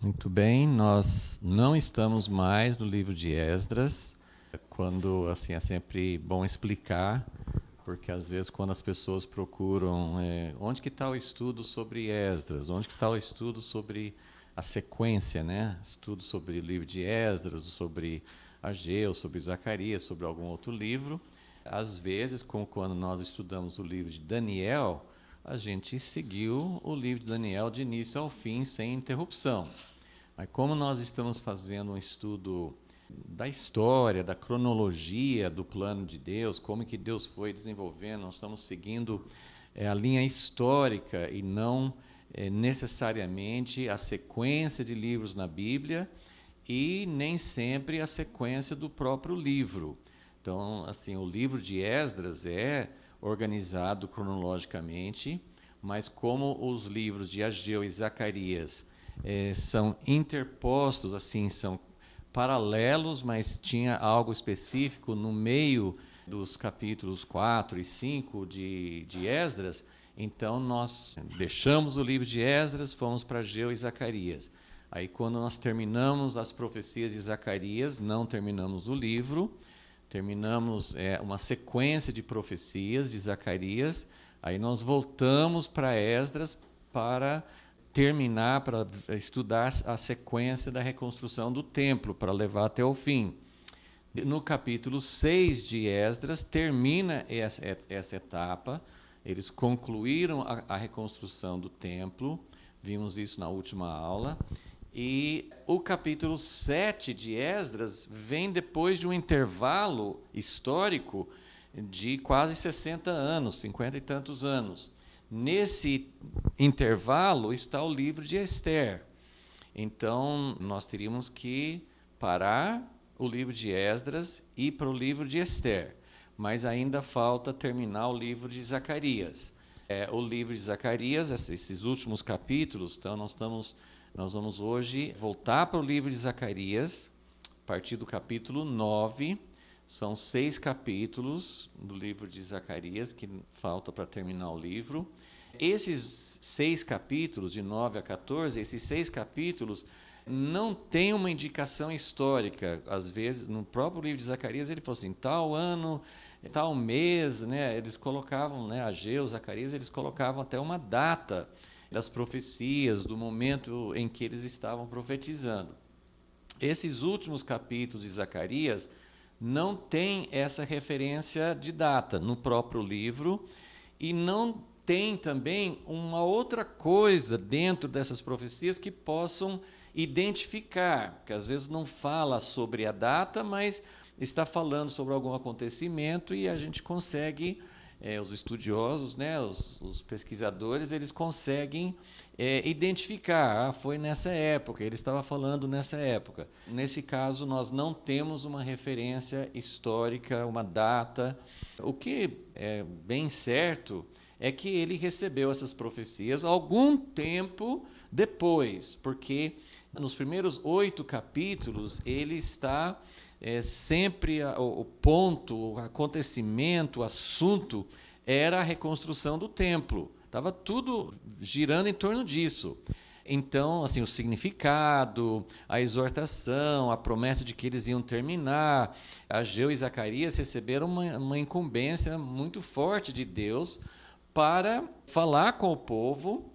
Muito bem, nós não estamos mais no livro de Esdras. Quando assim é sempre bom explicar, porque às vezes quando as pessoas procuram onde que está o estudo sobre Esdras, onde que está o estudo sobre a sequência, né? Estudo sobre o livro de Esdras, sobre Ageu, sobre Zacarias, sobre algum outro livro. Às vezes, como quando nós estudamos o livro de Daniel, a gente seguiu o livro de Daniel de início ao fim, sem interrupção. Mas como nós estamos fazendo um estudo da história, da cronologia do plano de Deus, como que Deus foi desenvolvendo, nós estamos seguindo a linha histórica e não necessariamente a sequência de livros na Bíblia e nem sempre a sequência do próprio livro. Então, assim, o livro de Esdras é organizado cronologicamente, mas como os livros de Ageu e Zacarias são interpostos, assim, são paralelos, mas tinha algo específico no meio dos capítulos 4 e 5 de Esdras, então nós deixamos o livro de Esdras, fomos para Ageu e Zacarias. Aí quando nós terminamos as profecias de Zacarias, não terminamos o livro, terminamos uma sequência de profecias de Zacarias, aí nós voltamos para Esdras para terminar, para estudar a sequência da reconstrução do templo, para levar até o fim. No capítulo 6 de Esdras, termina essa etapa, eles concluíram a reconstrução do templo, vimos isso na última aula, e o capítulo 7 de Esdras vem depois de um intervalo histórico de quase 60 anos, 50 e tantos anos. Nesse intervalo está o livro de Ester. Então, nós teríamos que parar o livro de Esdras e ir para o livro de Ester. Mas ainda falta terminar o livro de Zacarias. O livro de Zacarias, esses últimos capítulos, então nós vamos hoje voltar para o livro de Zacarias, a partir do capítulo 9. São 6 capítulos do livro de Zacarias que falta para terminar o livro. Esses 6 capítulos, de 9 a 14, esses 6 capítulos não têm uma indicação histórica. Às vezes, no próprio livro de Zacarias, ele falou assim, tal ano, tal mês, né? Eles colocavam, né, Ageu, Zacarias, eles colocavam até uma data das profecias, do momento em que eles estavam profetizando. Esses últimos capítulos de Zacarias não tem essa referência de data no próprio livro e não tem também uma outra coisa dentro dessas profecias que possam identificar, porque às vezes não fala sobre a data, mas está falando sobre algum acontecimento e a gente consegue, os estudiosos, né, os pesquisadores, eles conseguem identificar, foi nessa época, ele estava falando nessa época. Nesse caso, nós não temos uma referência histórica, uma data. O que é bem certo é que ele recebeu essas profecias algum tempo depois, porque nos primeiros 8 capítulos ele está sempre o ponto, o acontecimento, o assunto era a reconstrução do templo. Estava tudo girando em torno disso. Então, assim, o significado, a exortação, a promessa de que eles iam terminar. Ageu e Zacarias receberam uma incumbência muito forte de Deus para falar com o povo,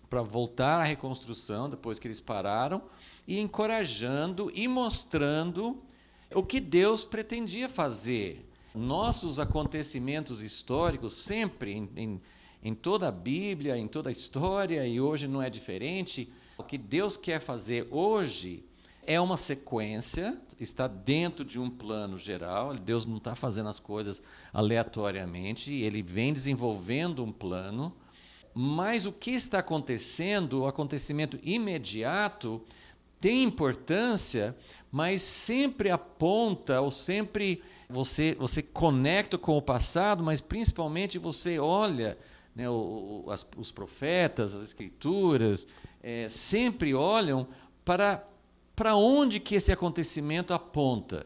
para voltar à reconstrução, depois que eles pararam, e encorajando e mostrando o que Deus pretendia fazer. Nossos acontecimentos históricos, sempre, em toda a Bíblia, em toda a história, e hoje não é diferente, o que Deus quer fazer hoje é uma sequência, está dentro de um plano geral. Deus não está fazendo as coisas aleatoriamente, ele vem desenvolvendo um plano, mas o que está acontecendo, o acontecimento imediato, tem importância, mas sempre aponta, ou sempre você conecta com o passado, mas principalmente você olha, né, os profetas, as escrituras, sempre olham para onde que esse acontecimento aponta.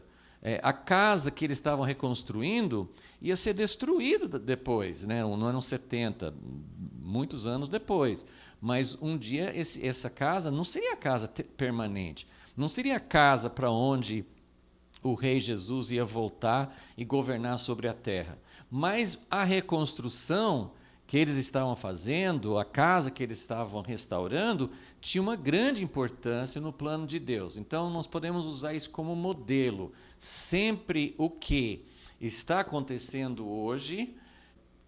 A casa que eles estavam reconstruindo ia ser destruída depois, né, no ano 70, muitos anos depois. mas um dia essa casa não seria a casa permanente, não seria a casa para onde o rei Jesus ia voltar e governar sobre a terra. Mas a reconstrução que eles estavam fazendo, a casa que eles estavam restaurando, tinha uma grande importância no plano de Deus. Então, nós podemos usar isso como modelo. Sempre o que está acontecendo hoje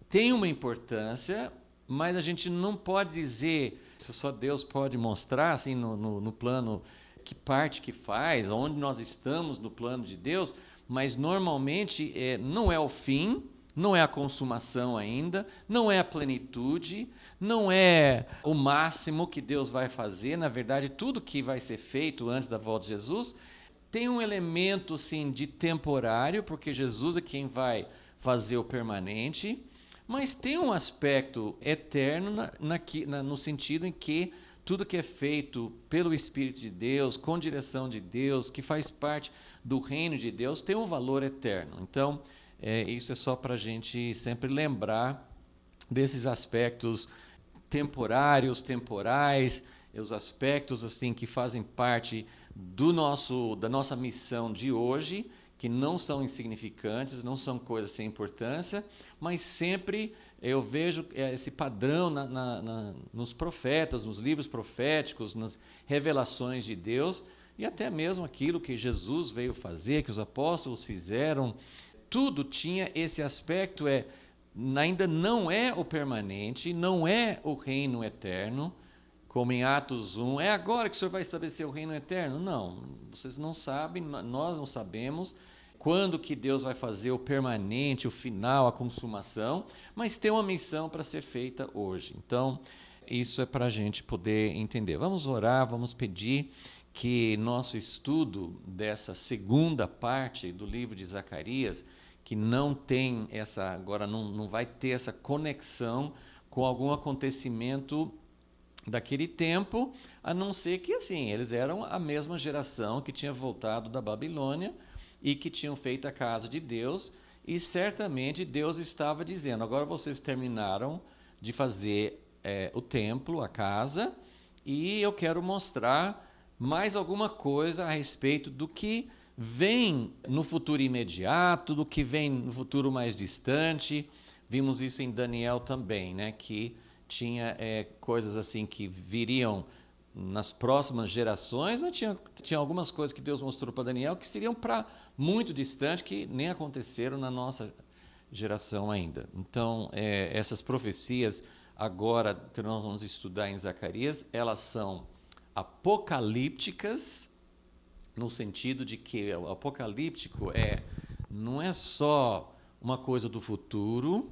tem uma importância, mas a gente não pode dizer, isso só Deus pode mostrar, assim, no plano, que parte que faz, onde nós estamos no plano de Deus, mas normalmente não é o fim, não é a consumação ainda, não é a plenitude, não é o máximo que Deus vai fazer. Na verdade, tudo que vai ser feito antes da volta de Jesus tem um elemento, sim, de temporário, porque Jesus é quem vai fazer o permanente, mas tem um aspecto eterno no sentido em que tudo que é feito pelo Espírito de Deus, com direção de Deus, que faz parte do reino de Deus, tem um valor eterno. Então, isso é só para a gente sempre lembrar desses aspectos temporários, temporais, os aspectos assim que fazem parte da nossa missão de hoje, que não são insignificantes, não são coisas sem importância, mas sempre eu vejo esse padrão nos profetas, nos livros proféticos, nas revelações de Deus, e até mesmo aquilo que Jesus veio fazer, que os apóstolos fizeram. Tudo tinha esse aspecto, ainda não é o permanente, não é o reino eterno, como em Atos 1, é agora que o Senhor vai estabelecer o reino eterno? Não, vocês não sabem, nós não sabemos quando que Deus vai fazer o permanente, o final, a consumação, mas tem uma missão para ser feita hoje. Então, isso é para a gente poder entender. Vamos orar, vamos pedir que nosso estudo dessa segunda parte do livro de Zacarias, que não tem agora não vai ter essa conexão com algum acontecimento daquele tempo, a não ser que assim, eles eram a mesma geração que tinha voltado da Babilônia e que tinham feito a casa de Deus, e certamente Deus estava dizendo, agora vocês terminaram de fazer o templo, a casa, e eu quero mostrar mais alguma coisa a respeito do que vem no futuro imediato, do que vem no futuro mais distante. Vimos isso em Daniel também, né? Que tinha coisas assim que viriam nas próximas gerações, mas tinha algumas coisas que Deus mostrou para Daniel que seriam para muito distante, que nem aconteceram na nossa geração ainda. Então, essas profecias agora que nós vamos estudar em Zacarias, elas são apocalípticas, no sentido de que o apocalíptico não é só uma coisa do futuro,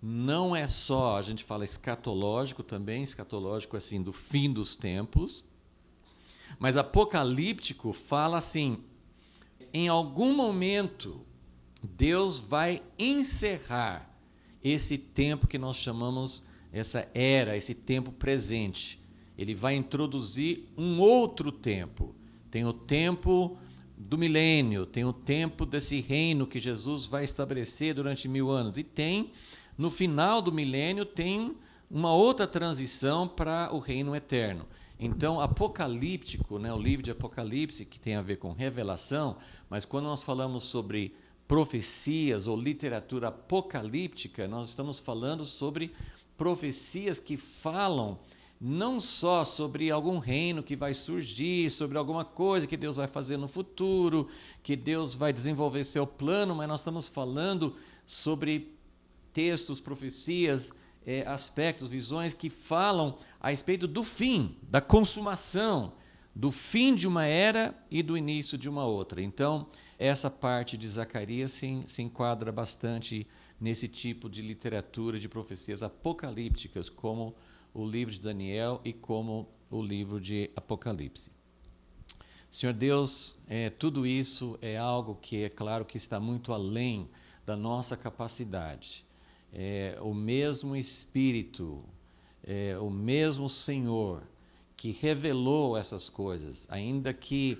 não é só, a gente fala escatológico também, escatológico assim, do fim dos tempos, mas apocalíptico fala assim, em algum momento Deus vai encerrar esse tempo que nós chamamos, essa era, esse tempo presente. Ele vai introduzir um outro tempo. Tem o tempo do milênio, tem o tempo desse reino que Jesus vai estabelecer durante 1000 anos. E tem, no final do milênio, tem uma outra transição para o reino eterno. Então, apocalíptico, né, o livro de Apocalipse, que tem a ver com revelação, mas quando nós falamos sobre profecias ou literatura apocalíptica, nós estamos falando sobre profecias que falam não só sobre algum reino que vai surgir, sobre alguma coisa que Deus vai fazer no futuro, que Deus vai desenvolver seu plano, mas nós estamos falando sobre textos, profecias, aspectos, visões que falam a respeito do fim, da consumação, do fim de uma era e do início de uma outra. Então, essa parte de Zacarias se enquadra bastante nesse tipo de literatura de profecias apocalípticas, como o livro de Daniel e como o livro de Apocalipse. Senhor Deus, tudo isso é algo que é claro que está muito além da nossa capacidade. O mesmo Espírito, o mesmo Senhor que revelou essas coisas, ainda que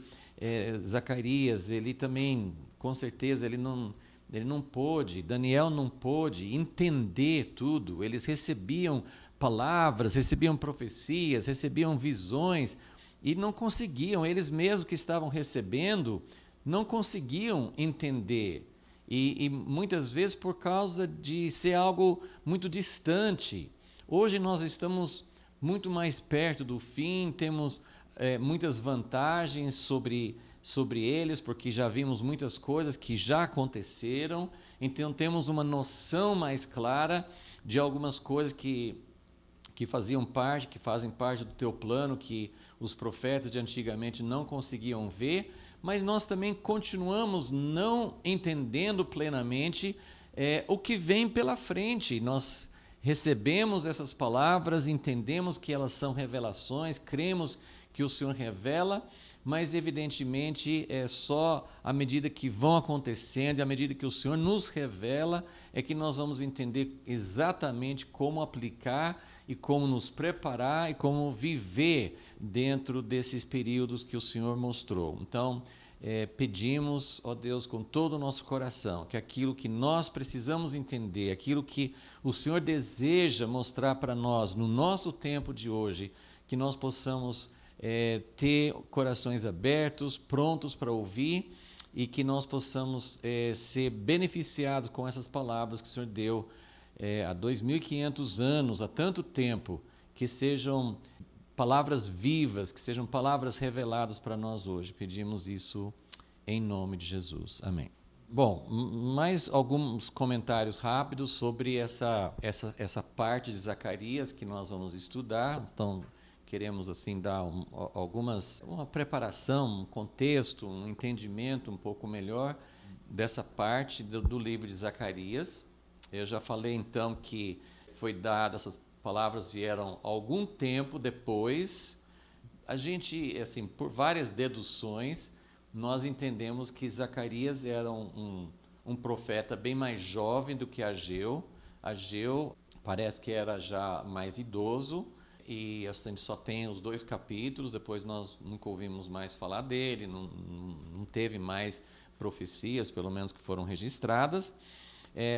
Zacarias, ele também, com certeza, ele não pôde, Daniel não pôde entender tudo, eles recebiam palavras, recebiam profecias, recebiam visões e não conseguiam, eles mesmos que estavam recebendo, não conseguiam entender. E muitas vezes por causa de ser algo muito distante. Hoje nós estamos muito mais perto do fim, temos muitas vantagens sobre eles, porque já vimos muitas coisas que já aconteceram, então temos uma noção mais clara de algumas coisas que faziam parte, que fazem parte do teu plano, que os profetas de antigamente não conseguiam ver, mas nós também continuamos não entendendo plenamente o que vem pela frente. Nós recebemos essas palavras, entendemos que elas são revelações, cremos que o Senhor revela, mas evidentemente é só à medida que vão acontecendo e à medida que o Senhor nos revela é que nós vamos entender exatamente como aplicar e como nos preparar e como viver dentro desses períodos que o Senhor mostrou. Então, pedimos, ó Deus, com todo o nosso coração, que aquilo que nós precisamos entender, aquilo que o Senhor deseja mostrar para nós no nosso tempo de hoje, que nós possamos ter corações abertos, prontos para ouvir e que nós possamos ser beneficiados com essas palavras que o Senhor deu há 2.500 anos, há tanto tempo, que sejam palavras vivas, que sejam palavras reveladas para nós hoje. Pedimos isso em nome de Jesus. Amém. Bom, mais alguns comentários rápidos sobre essa parte de Zacarias que nós vamos estudar. Então, queremos assim dar uma preparação, um contexto, um entendimento um pouco melhor dessa parte do livro de Zacarias. Eu já falei então que foi dado, essas palavras vieram algum tempo depois. A gente, assim, por várias deduções, nós entendemos que Zacarias era um profeta bem mais jovem do que Ageu. Ageu parece que era já mais idoso, e a gente só tem os 2 capítulos, depois nós nunca ouvimos mais falar dele, não teve mais profecias, pelo menos que foram registradas.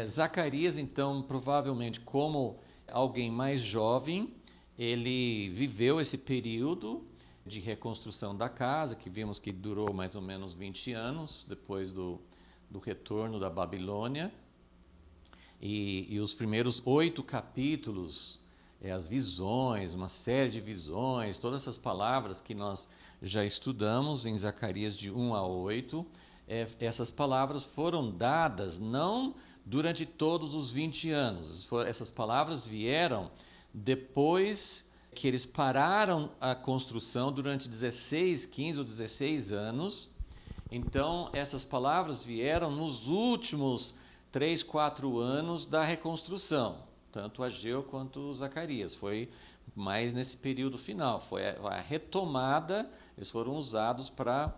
Zacarias, então, provavelmente como alguém mais jovem, ele viveu esse período de reconstrução da casa, que vimos que durou mais ou menos 20 anos, depois do retorno da Babilônia. E os primeiros 8 capítulos, as visões, uma série de visões, todas essas palavras que nós já estudamos em Zacarias de 1 a 8, essas palavras foram dadas não durante todos os 20 anos. Essas palavras vieram depois que eles pararam a construção durante 15 ou 16 anos. Então, essas palavras vieram nos últimos 3, 4 anos da reconstrução, tanto Ageu quanto Zacarias. Foi mais nesse período final, foi a retomada, eles foram usados para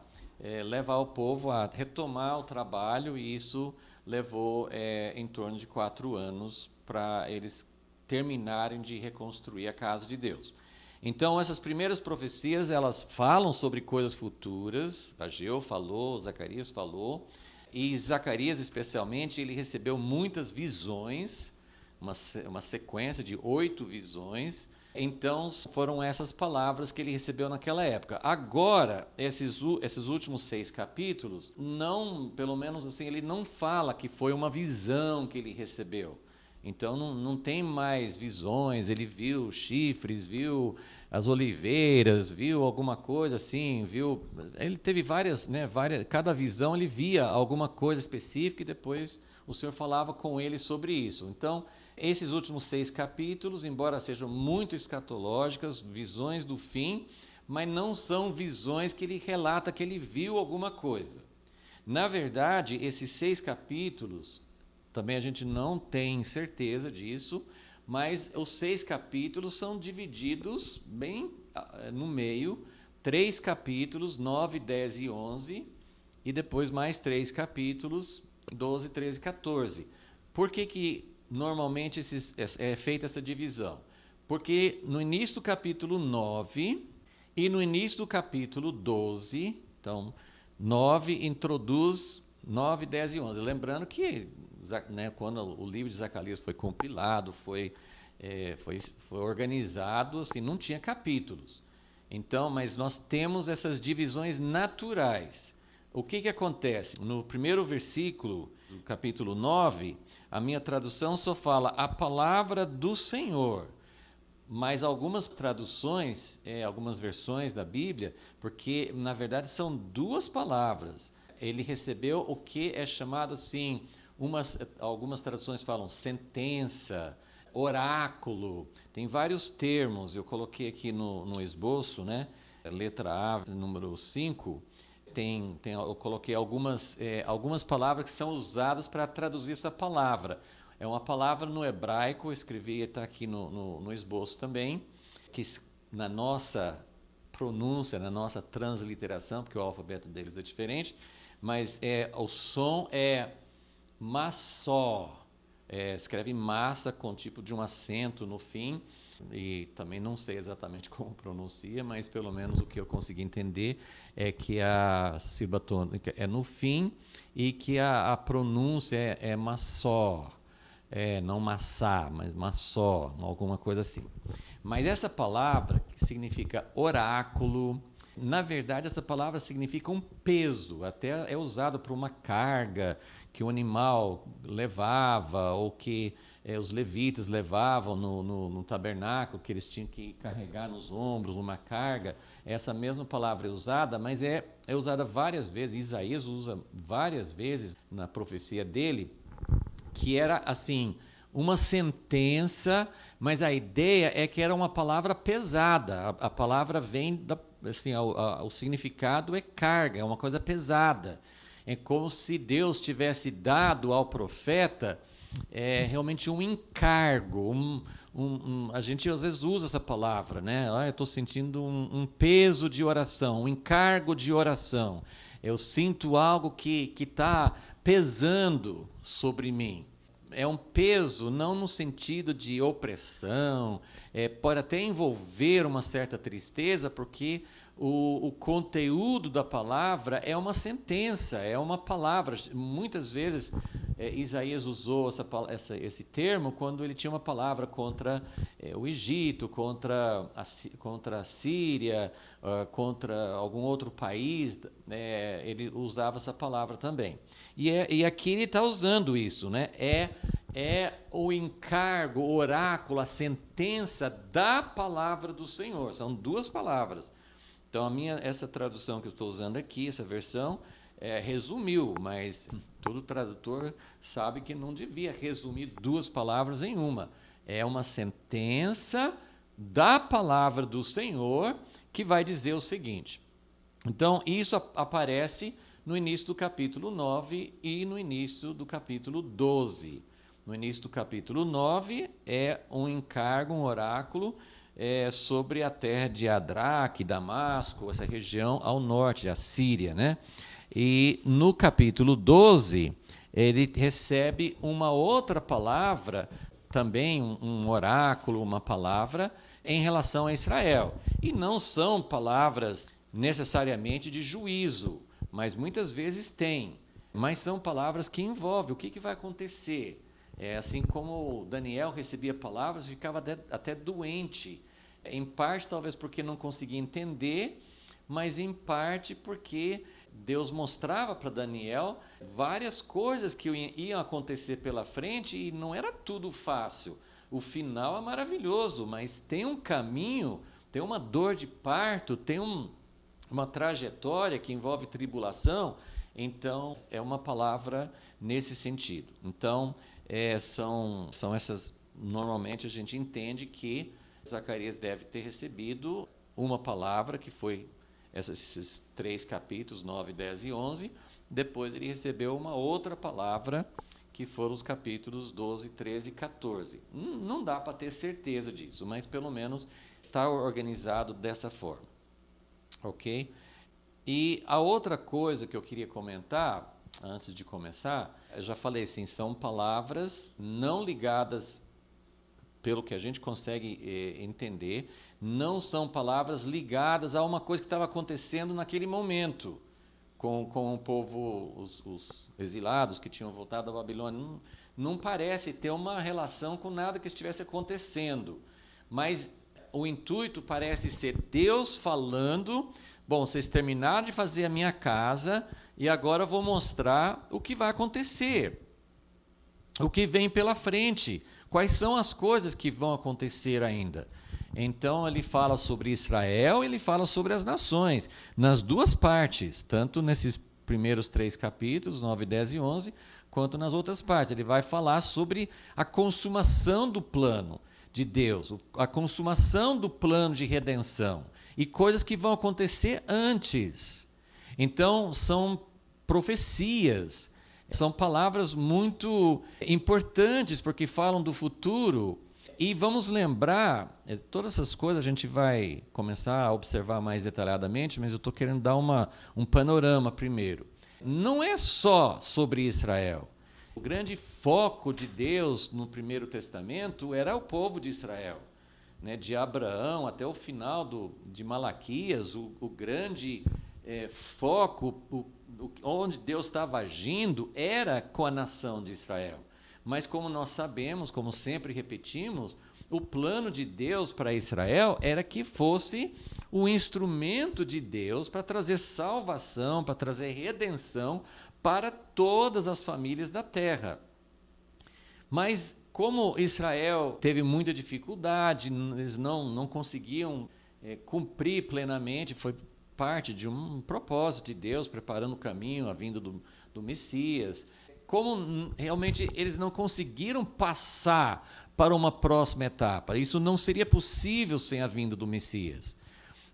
levar o povo a retomar o trabalho, e isso levou em torno de 4 anos para eles terminarem de reconstruir a casa de Deus. Então, essas primeiras profecias, elas falam sobre coisas futuras. Ageu falou, Zacarias falou, e Zacarias, especialmente, ele recebeu muitas visões, uma sequência de 8 visões. Então, foram essas palavras que ele recebeu naquela época. Agora, esses últimos 6 capítulos, não, pelo menos assim, ele não fala que foi uma visão que ele recebeu. Então, não tem mais visões, ele viu chifres, viu as oliveiras, viu alguma coisa assim, ele teve várias, cada visão ele via alguma coisa específica e depois o Senhor falava com ele sobre isso. Então, esses últimos 6 capítulos, embora sejam muito escatológicas, visões do fim, mas não são visões que ele relata que ele viu alguma coisa. Na verdade, esses 6 capítulos, também a gente não tem certeza disso, mas os 6 capítulos são divididos bem no meio, 3 capítulos, 9, 10 e 11, e depois mais 3 capítulos, 12, 13 e 14. Por que normalmente é feita essa divisão? Porque no início do capítulo 9 e no início do capítulo 12, então 9 introduz 9, 10 e 11. Lembrando que quando o livro de Zacarias foi compilado, foi foi organizado, assim, não tinha capítulos. Então, mas nós temos essas divisões naturais. O que acontece? No primeiro versículo do capítulo 9, a minha tradução só fala a palavra do Senhor. Mas algumas traduções, algumas versões da Bíblia, porque na verdade são duas palavras. Ele recebeu o que é chamado assim, algumas traduções falam sentença, oráculo, tem vários termos. Eu coloquei aqui no esboço, né? Letra A, número 5, eu coloquei algumas palavras que são usadas para traduzir essa palavra. É uma palavra no hebraico, eu escrevi, está aqui no esboço também, que na nossa pronúncia, na nossa transliteração, porque o alfabeto deles é diferente, mas o som é massó. Escreve massa com tipo de um acento no fim, e também não sei exatamente como pronuncia, mas pelo menos o que eu consegui entender é que a sílaba tônica é no fim e que a pronúncia é massó. Não maçá, mas maçó, alguma coisa assim. Mas essa palavra, que significa oráculo, na verdade essa palavra significa um peso, até é usado para uma carga que o animal levava, ou que os levitas levavam no tabernáculo, que eles tinham que carregar nos ombros, uma carga. Essa mesma palavra é usada, mas é usada várias vezes. Isaías usa várias vezes na profecia dele, que era assim, uma sentença, mas a ideia é que era uma palavra pesada. A palavra vem, assim, o significado é carga, é uma coisa pesada. É como se Deus tivesse dado ao profeta realmente um encargo. A gente às vezes usa essa palavra, né? Eu estou sentindo um peso de oração, um encargo de oração. Eu sinto algo que está pesando sobre mim. É um peso não no sentido de opressão, pode até envolver uma certa tristeza, porque o conteúdo da palavra é uma sentença, é uma palavra. Muitas vezes Isaías usou esse termo quando ele tinha uma palavra contra o Egito, contra a Síria, contra algum outro país, ele usava essa palavra também. E aqui ele está usando isso, né? É o encargo, o oráculo, a sentença da palavra do Senhor. São duas palavras. Então, essa tradução que eu estou usando aqui, essa versão, resumiu, mas todo tradutor sabe que não devia resumir duas palavras em uma. É uma sentença da palavra do Senhor que vai dizer o seguinte. Então, isso aparece no início do capítulo 9 e no início do capítulo 12. No início do capítulo 9 é um encargo, um oráculo sobre a terra de Adraque, Damasco, essa região ao norte, a Síria, né? E no capítulo 12, ele recebe uma outra palavra, também um oráculo, uma palavra, em relação a Israel. E não são palavras necessariamente de juízo, mas muitas vezes tem. Mas são palavras que envolvem o que vai acontecer. Assim como Daniel recebia palavras, ficava até doente. Em parte, talvez porque não conseguia entender, mas em parte porque Deus mostrava para Daniel várias coisas que iam acontecer pela frente e não era tudo fácil. O final é maravilhoso, mas tem um caminho, tem uma dor de parto, tem uma trajetória que envolve tribulação. Então, é uma palavra nesse sentido. Então, são essas. Normalmente a gente entende que Zacarias deve ter recebido uma palavra, que foi esses 3 capítulos, 9, 10 e 11. Depois ele recebeu uma outra palavra, que foram os capítulos 12, 13 e 14. Não dá para ter certeza disso, mas pelo menos está organizado dessa forma. Ok? E a outra coisa que eu queria comentar, antes de começar, eu já falei assim, são palavras não ligadas, pelo que a gente consegue entender, não são palavras ligadas a uma coisa que estava acontecendo naquele momento, com o povo, os exilados que tinham voltado da Babilônia. não parece ter uma relação com nada que estivesse acontecendo. Mas o intuito parece ser Deus falando: bom, vocês terminaram de fazer a minha casa e agora eu vou mostrar o que vai acontecer, o que vem pela frente, quais são as coisas que vão acontecer ainda. Então ele fala sobre Israel, ele fala sobre as nações, nas duas partes, tanto nesses primeiros 3 capítulos, 9, 10 e 11, quanto nas outras partes. Ele vai falar sobre a consumação do plano de Deus, a consumação do plano de redenção e coisas que vão acontecer antes. Então, são profecias, são palavras muito importantes porque falam do futuro. E vamos lembrar, todas essas coisas a gente vai começar a observar mais detalhadamente, mas eu estou querendo dar um panorama primeiro. Não é só sobre Israel. O grande foco de Deus no Primeiro Testamento era o povo de Israel, né? De Abraão até o final de Malaquias, o grande foco, onde Deus estava agindo, era com a nação de Israel. Mas como nós sabemos, como sempre repetimos, o plano de Deus para Israel era que fosse o instrumento de Deus para trazer salvação, para trazer redenção para todas as famílias da terra. Mas como Israel teve muita dificuldade, eles não conseguiam cumprir plenamente, foi parte de um propósito de Deus, preparando o caminho, a vinda do Messias. Como realmente eles não conseguiram passar para uma próxima etapa, isso não seria possível sem a vinda do Messias.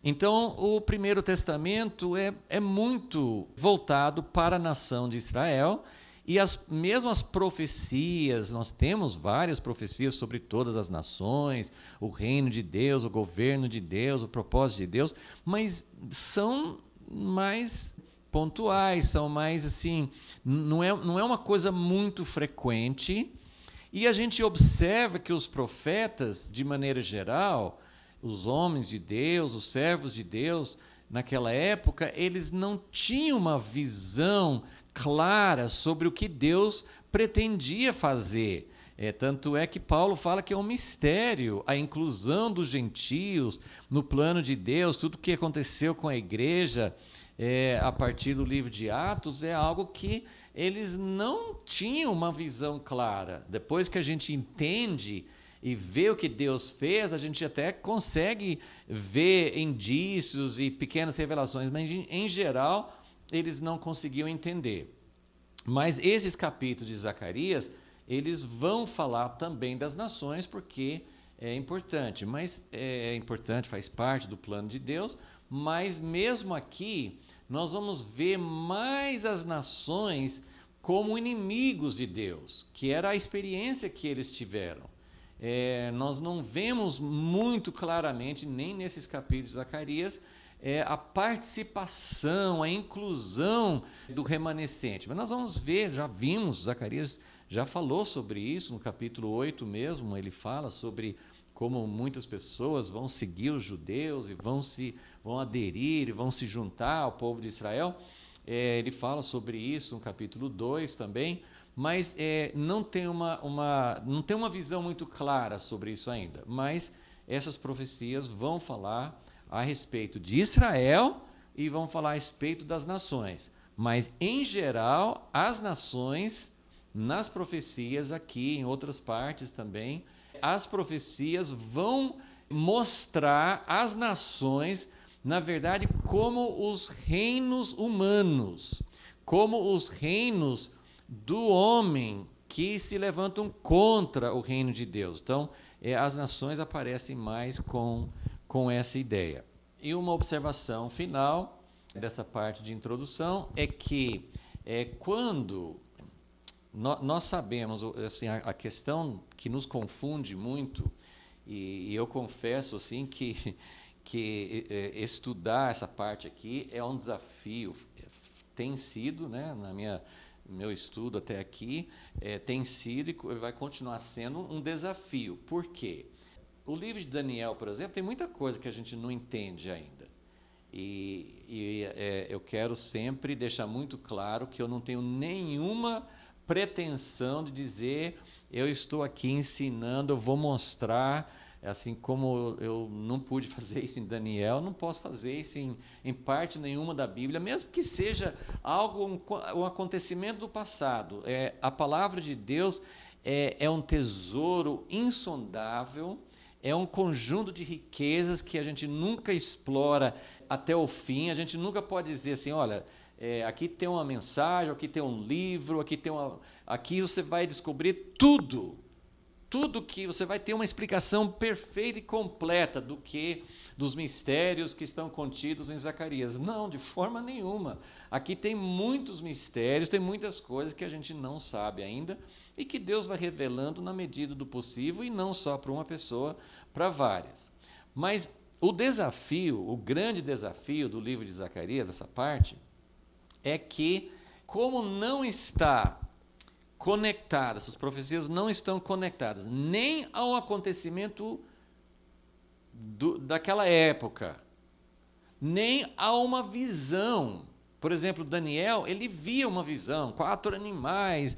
Então, o Primeiro Testamento é muito voltado para a nação de Israel, e mesmo as profecias, nós temos várias profecias sobre todas as nações, o reino de Deus, o governo de Deus, o propósito de Deus, mas são mais pontuais, são mais assim, não é uma coisa muito frequente, e a gente observa que os profetas, de maneira geral, os homens de Deus, os servos de Deus, naquela época, eles não tinham uma visão clara sobre o que Deus pretendia fazer. Tanto é que Paulo fala que é um mistério a inclusão dos gentios no plano de Deus, tudo o que aconteceu com a igreja a partir do livro de Atos é algo que eles não tinham uma visão clara. Depois que a gente entende e vê o que Deus fez, a gente até consegue ver indícios e pequenas revelações, mas em geral eles não conseguiam entender. Mas esses capítulos de Zacarias, eles vão falar também das nações, porque é importante, faz parte do plano de Deus, mas mesmo aqui nós vamos ver mais as nações como inimigos de Deus, que era a experiência que eles tiveram. Nós não vemos muito claramente, nem nesses capítulos de Zacarias, a participação, a inclusão do remanescente. Mas nós vamos ver, já vimos, Zacarias já falou sobre isso, no capítulo 8 mesmo, ele fala sobre como muitas pessoas vão seguir os judeus e vão aderir e vão se juntar ao povo de Israel. Ele fala sobre isso no capítulo 2 também, mas não tem uma visão muito clara sobre isso ainda. Mas essas profecias vão falar a respeito de Israel e vão falar a respeito das nações. Mas, em geral, as nações, nas profecias aqui, em outras partes também, as profecias vão mostrar as nações, na verdade, como os reinos humanos, como os reinos do homem que se levantam contra o reino de Deus. Então, as nações aparecem mais com essa ideia. E uma observação final dessa parte de introdução é que quando nós sabemos, assim, a questão que nos confunde muito, e eu confesso assim que estudar essa parte aqui é um desafio, tem sido, né, meu estudo até aqui, tem sido e vai continuar sendo um desafio. Por quê? O livro de Daniel, por exemplo, tem muita coisa que a gente não entende ainda. Eu quero sempre deixar muito claro que eu não tenho nenhuma pretensão de dizer, eu estou aqui ensinando, eu vou mostrar, assim como eu não pude fazer isso em Daniel, não posso fazer isso em parte nenhuma da Bíblia, mesmo que seja algo, um acontecimento do passado. A palavra de Deus é um tesouro insondável, é um conjunto de riquezas que a gente nunca explora até o fim. A gente nunca pode dizer assim, olha, aqui tem uma mensagem, aqui tem um livro, aqui você vai descobrir tudo que você vai ter uma explicação perfeita e completa dos mistérios que estão contidos em Zacarias. Não, de forma nenhuma. Aqui tem muitos mistérios, tem muitas coisas que a gente não sabe ainda e que Deus vai revelando na medida do possível, e não só para uma pessoa, para várias. Mas o grande desafio do livro de Zacarias, dessa parte, é que, como não está conectadas, essas profecias não estão conectadas nem ao acontecimento daquela época, nem a uma visão. Por exemplo, Daniel, ele via uma visão, 4 animais,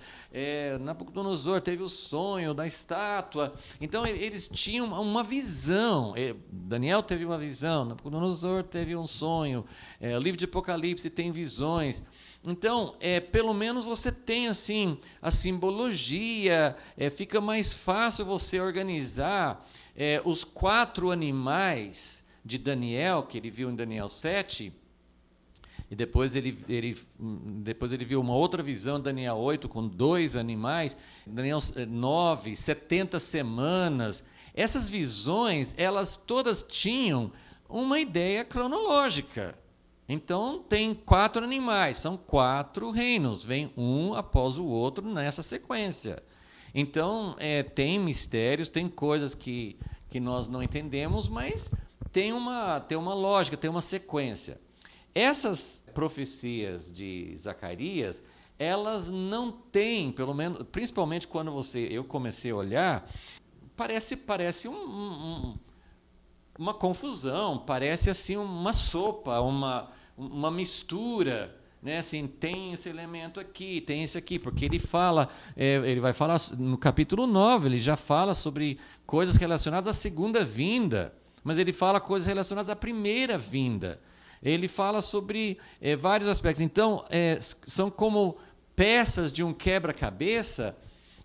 Nabucodonosor teve o sonho da estátua, então eles tinham uma visão. Daniel teve uma visão, Nabucodonosor teve um sonho, o livro de Apocalipse tem visões. Então, pelo menos você tem assim a simbologia, fica mais fácil você organizar os 4 animais de Daniel, que ele viu em Daniel 7, e depois ele viu uma outra visão, Daniel 8, com 2 animais, Daniel 9, 70 semanas. Essas visões, elas todas tinham uma ideia cronológica. Então, tem 4 animais, são 4 reinos, vem um após o outro nessa sequência. Então, tem mistérios, tem coisas que nós não entendemos, mas tem uma lógica, tem uma sequência. Essas profecias de Zacarias, elas não têm, pelo menos, principalmente quando eu comecei a olhar, parece uma confusão, parece assim uma sopa, uma mistura, né? Assim, tem esse elemento aqui, tem esse aqui, porque ele vai falar no capítulo 9, ele já fala sobre coisas relacionadas à segunda vinda, mas ele fala coisas relacionadas à primeira vinda. Ele fala sobre vários aspectos. Então, são como peças de um quebra-cabeça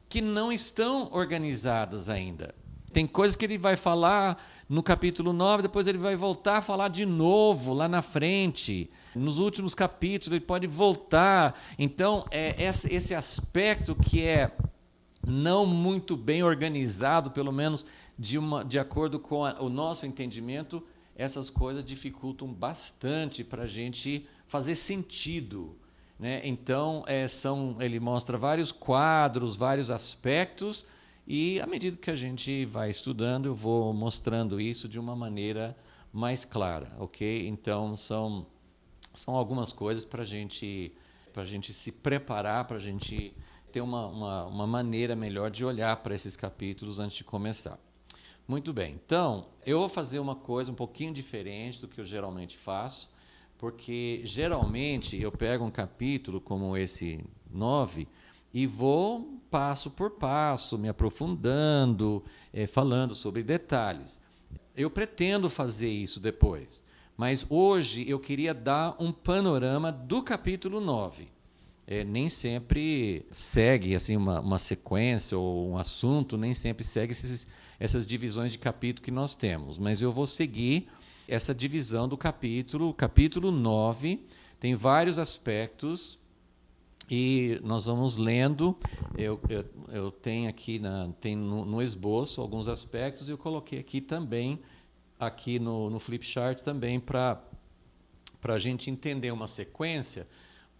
que não estão organizadas ainda. Tem coisas que ele vai falar no capítulo 9, depois ele vai voltar a falar de novo lá na frente. Nos últimos capítulos ele pode voltar. Então, esse aspecto que é não muito bem organizado, pelo menos de acordo com o nosso entendimento, essas coisas dificultam bastante para a gente fazer sentido, né? Então, ele mostra vários quadros, vários aspectos, e à medida que a gente vai estudando, eu vou mostrando isso de uma maneira mais clara, ok? Então, são algumas coisas para a gente se preparar, para a gente ter uma maneira melhor de olhar para esses capítulos antes de começar. Muito bem, então, eu vou fazer uma coisa um pouquinho diferente do que eu geralmente faço, porque geralmente eu pego um capítulo como esse 9 e vou passo por passo, me aprofundando, falando sobre detalhes. Eu pretendo fazer isso depois, mas hoje eu queria dar um panorama do capítulo 9. Nem sempre segue assim, uma sequência ou um assunto, nem sempre segue essas divisões de capítulo que nós temos, mas eu vou seguir essa divisão do capítulo. O capítulo 9 tem vários aspectos e nós vamos lendo. Eu tenho aqui no esboço alguns aspectos e eu coloquei aqui também, aqui no flipchart também, para a gente entender uma sequência,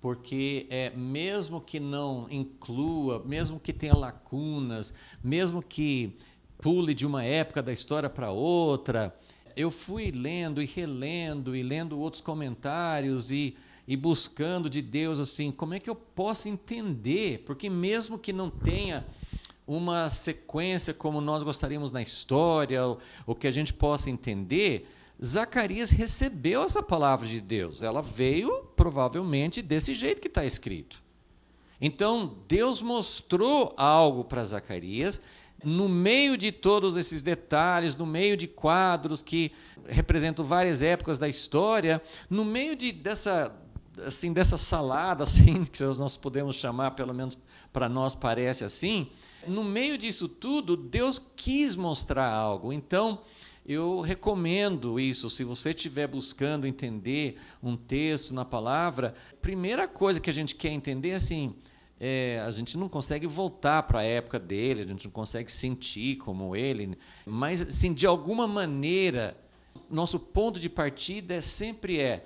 porque mesmo que não inclua, mesmo que tenha lacunas, mesmo que pule de uma época da história para outra, eu fui lendo e relendo e lendo outros comentários e buscando de Deus assim, como é que eu posso entender? Porque mesmo que não tenha uma sequência como nós gostaríamos na história, ou que a gente possa entender, Zacarias recebeu essa palavra de Deus. Ela veio provavelmente desse jeito que está escrito. Então, Deus mostrou algo para Zacarias, no meio de todos esses detalhes, no meio de quadros que representam várias épocas da história, no meio dessa salada, assim, que nós podemos chamar, pelo menos para nós parece assim, no meio disso tudo, Deus quis mostrar algo. Então, eu recomendo isso. Se você estiver buscando entender um texto na palavra, primeira coisa que a gente quer entender é assim, a gente não consegue voltar para a época dele, a gente não consegue sentir como ele, mas assim, de alguma maneira, nosso ponto de partida sempre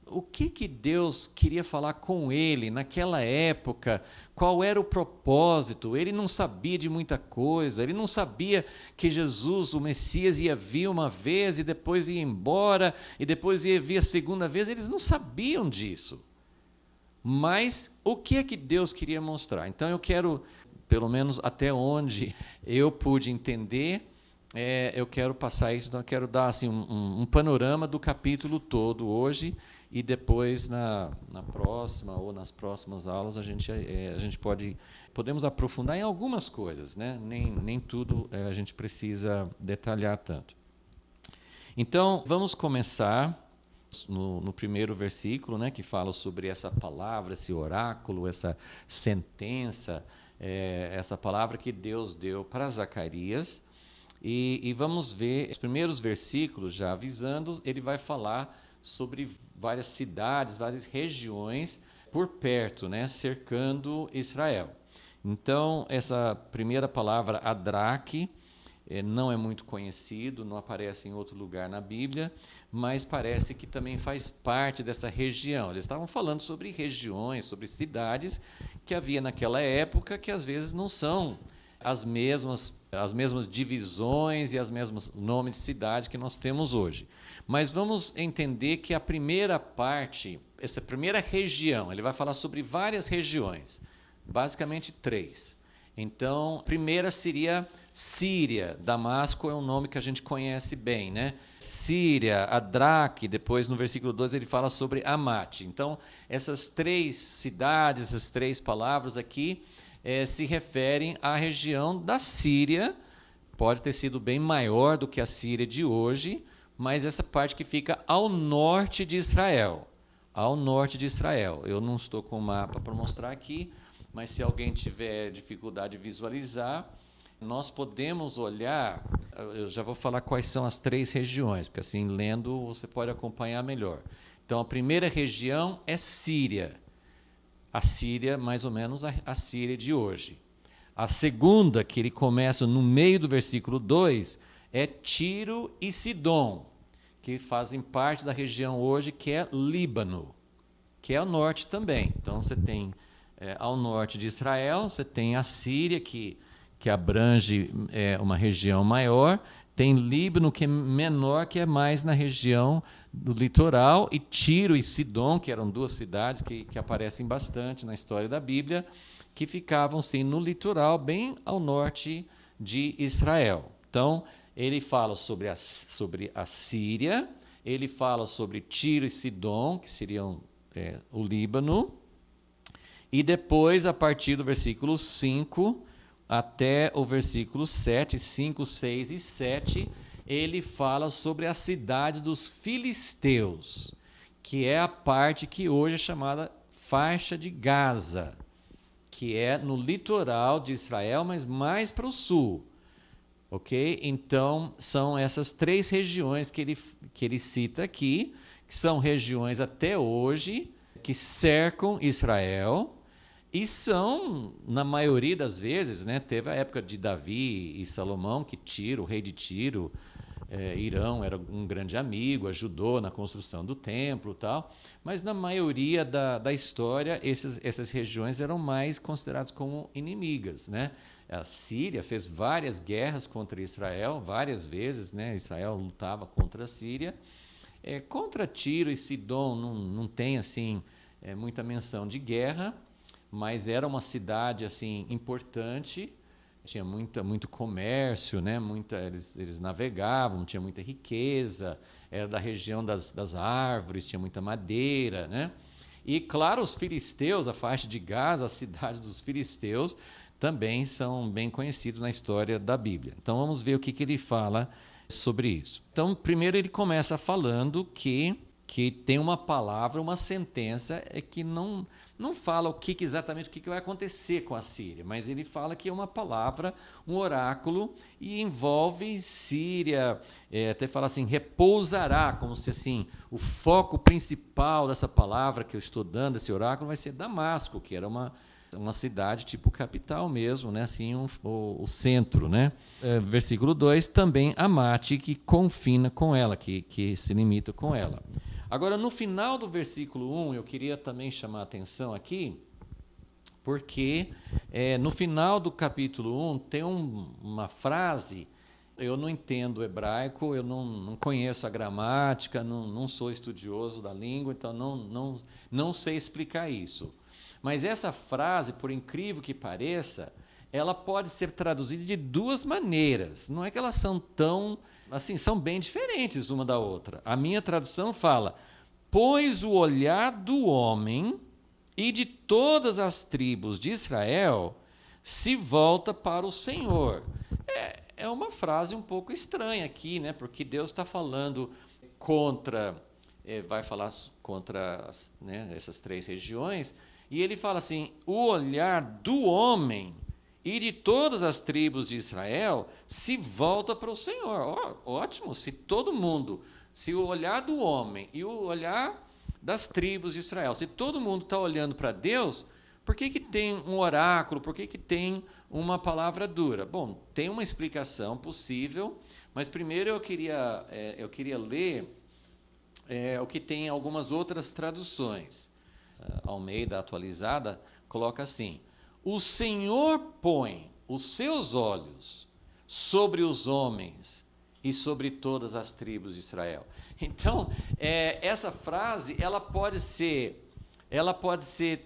o que Deus queria falar com ele naquela época, qual era o propósito. Ele não sabia de muita coisa, ele não sabia que Jesus, o Messias, ia vir uma vez e depois ia embora, e depois ia vir a segunda vez, eles não sabiam disso. Mas o que é que Deus queria mostrar? Então eu quero, pelo menos até onde eu pude entender, eu quero passar isso, então eu quero dar assim, um panorama do capítulo todo hoje, e depois na próxima ou nas próximas aulas a gente podemos aprofundar em algumas coisas, né? Nem tudo a gente precisa detalhar tanto. Então vamos começar no primeiro versículo, né, que fala sobre essa palavra, esse oráculo, essa sentença, essa palavra que Deus deu para Zacarias. E vamos ver os primeiros versículos, já avisando, ele vai falar sobre várias cidades, várias regiões por perto, né, cercando Israel. Então, essa primeira palavra, Adraque, não é muito conhecido, não aparece em outro lugar na Bíblia, mas parece que também faz parte dessa região. Eles estavam falando sobre regiões, sobre cidades que havia naquela época, que às vezes não são as mesmas divisões e as mesmas nomes de cidades que nós temos hoje. Mas vamos entender que a primeira parte, essa primeira região, ele vai falar sobre várias regiões, basicamente 3. Então, a primeira seria Síria. Damasco é um nome que a gente conhece bem, né? Síria, Adraque, depois no versículo 2 ele fala sobre Amate. Então, essas 3 cidades, essas 3 palavras aqui, se referem à região da Síria. Pode ter sido bem maior do que a Síria de hoje, mas essa parte que fica ao norte de Israel. Ao norte de Israel. Eu não estou com o mapa para mostrar aqui, mas se alguém tiver dificuldade de visualizar, nós podemos olhar. Eu já vou falar quais são as 3 regiões, porque assim, lendo, você pode acompanhar melhor. Então, a primeira região é Síria. A Síria, mais ou menos a Síria de hoje. A segunda, que ele começa no meio do versículo 2, é Tiro e Sidom, que fazem parte da região hoje que é Líbano, que é o norte também. Então você tem ao norte de Israel, você tem a Síria, que abrange uma região maior, tem Líbano, que é menor, que é mais na região do litoral, e Tiro e Sidom, que eram 2 cidades que aparecem bastante na história da Bíblia, que ficavam sim no litoral, bem ao norte de Israel. Então, ele fala sobre a Síria, ele fala sobre Tiro e Sidom, que seriam o Líbano, e depois, a partir do versículo 5 até o versículo 7, 5, 6 e 7, ele fala sobre a cidade dos filisteus, que é a parte que hoje é chamada faixa de Gaza, que é no litoral de Israel, mas mais para o sul. Ok? Então, são essas 3 regiões que ele cita aqui, que são regiões até hoje, que cercam Israel, e são, na maioria das vezes, né, teve a época de Davi e Salomão, que Tiro, o rei de Tiro, Irão era um grande amigo, ajudou na construção do templo e tal, mas na maioria da história, essas regiões eram mais consideradas como inimigas, né? A Síria fez várias guerras contra Israel, várias vezes, né? Israel lutava contra a Síria. Contra Tiro e Sidom não tem assim muita menção de guerra, mas era uma cidade assim importante, tinha muito comércio, né? Eles navegavam, tinha muita riqueza, era da região das árvores, tinha muita madeira, né? E, claro, os filisteus, a faixa de Gaza, a cidade dos filisteus, também são bem conhecidos na história da Bíblia. Então, vamos ver o que ele fala sobre isso. Então, primeiro ele começa falando que tem uma palavra, uma sentença, que não fala exatamente o que vai acontecer com a Síria, mas ele fala que é uma palavra, um oráculo, e envolve Síria, até fala assim, repousará, como se assim, o foco principal dessa palavra que eu estou dando, esse oráculo, vai ser Damasco, que era uma cidade tipo capital mesmo, né? Assim, o centro, né? Versículo 2, também Amate, que confina com ela, que se limita com ela. Agora, no final do versículo 1, eu queria também chamar a atenção aqui, porque no final do capítulo 1 tem uma frase, eu não entendo hebraico, eu não conheço a gramática, não sou estudioso da língua, então não sei explicar isso. Mas essa frase, por incrível que pareça, ela pode ser traduzida de duas maneiras. Não é que elas são tão, assim, são bem diferentes uma da outra. A minha tradução fala: pois o olhar do homem e de todas as tribos de Israel se volta para o Senhor. É uma frase um pouco estranha aqui, né? Porque Deus está falando vai falar contra essas três regiões, e ele fala assim: o olhar do homem e de todas as tribos de Israel se volta para o Senhor. Ótimo, se o olhar do homem e o olhar das tribos de Israel, se todo mundo está olhando para Deus, por que tem um oráculo, por que tem uma palavra dura? Bom, tem uma explicação possível, mas primeiro eu queria ler o que tem em algumas outras traduções. Almeida atualizada coloca assim: o Senhor põe os seus olhos sobre os homens e sobre todas as tribos de Israel. Então, essa frase ela pode ser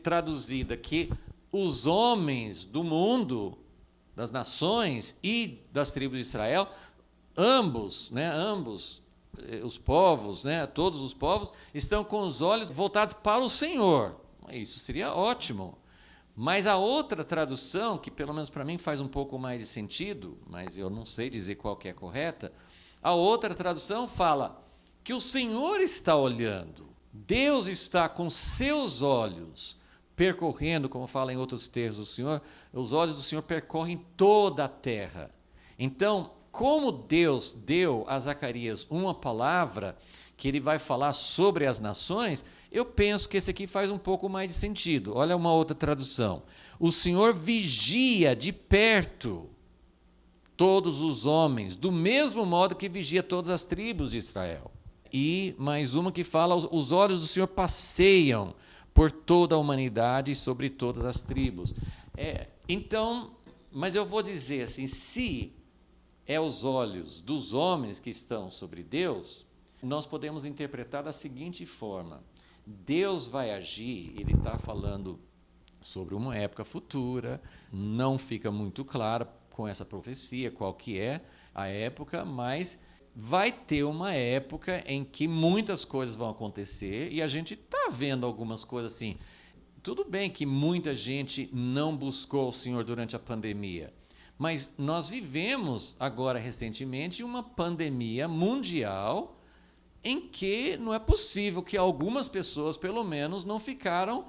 traduzida que os homens do mundo, das nações e das tribos de Israel, ambos, os povos, todos os povos, estão com os olhos voltados para o Senhor. Isso seria ótimo. Mas a outra tradução, que pelo menos para mim faz um pouco mais de sentido, mas eu não sei dizer qual que é a correta, a outra tradução fala que o Senhor está olhando, Deus está com seus olhos percorrendo, como fala em outros textos do Senhor, os olhos do Senhor percorrem toda a terra. Então, como Deus deu a Zacarias uma palavra que ele vai falar sobre as nações, eu penso que esse aqui faz um pouco mais de sentido. Olha uma outra tradução: o Senhor vigia de perto todos os homens, do mesmo modo que vigia todas as tribos de Israel. E mais uma que fala: os olhos do Senhor passeiam por toda a humanidade e sobre todas as tribos. Então, mas eu vou dizer assim, se os olhos dos homens que estão sobre Deus, nós podemos interpretar da seguinte forma: Deus vai agir, ele está falando sobre uma época futura, não fica muito claro com essa profecia qual que é a época, mas vai ter uma época em que muitas coisas vão acontecer, e a gente está vendo algumas coisas assim. Tudo bem que muita gente não buscou o Senhor durante a pandemia, mas nós vivemos agora recentemente uma pandemia mundial em que não é possível que algumas pessoas, pelo menos, não ficaram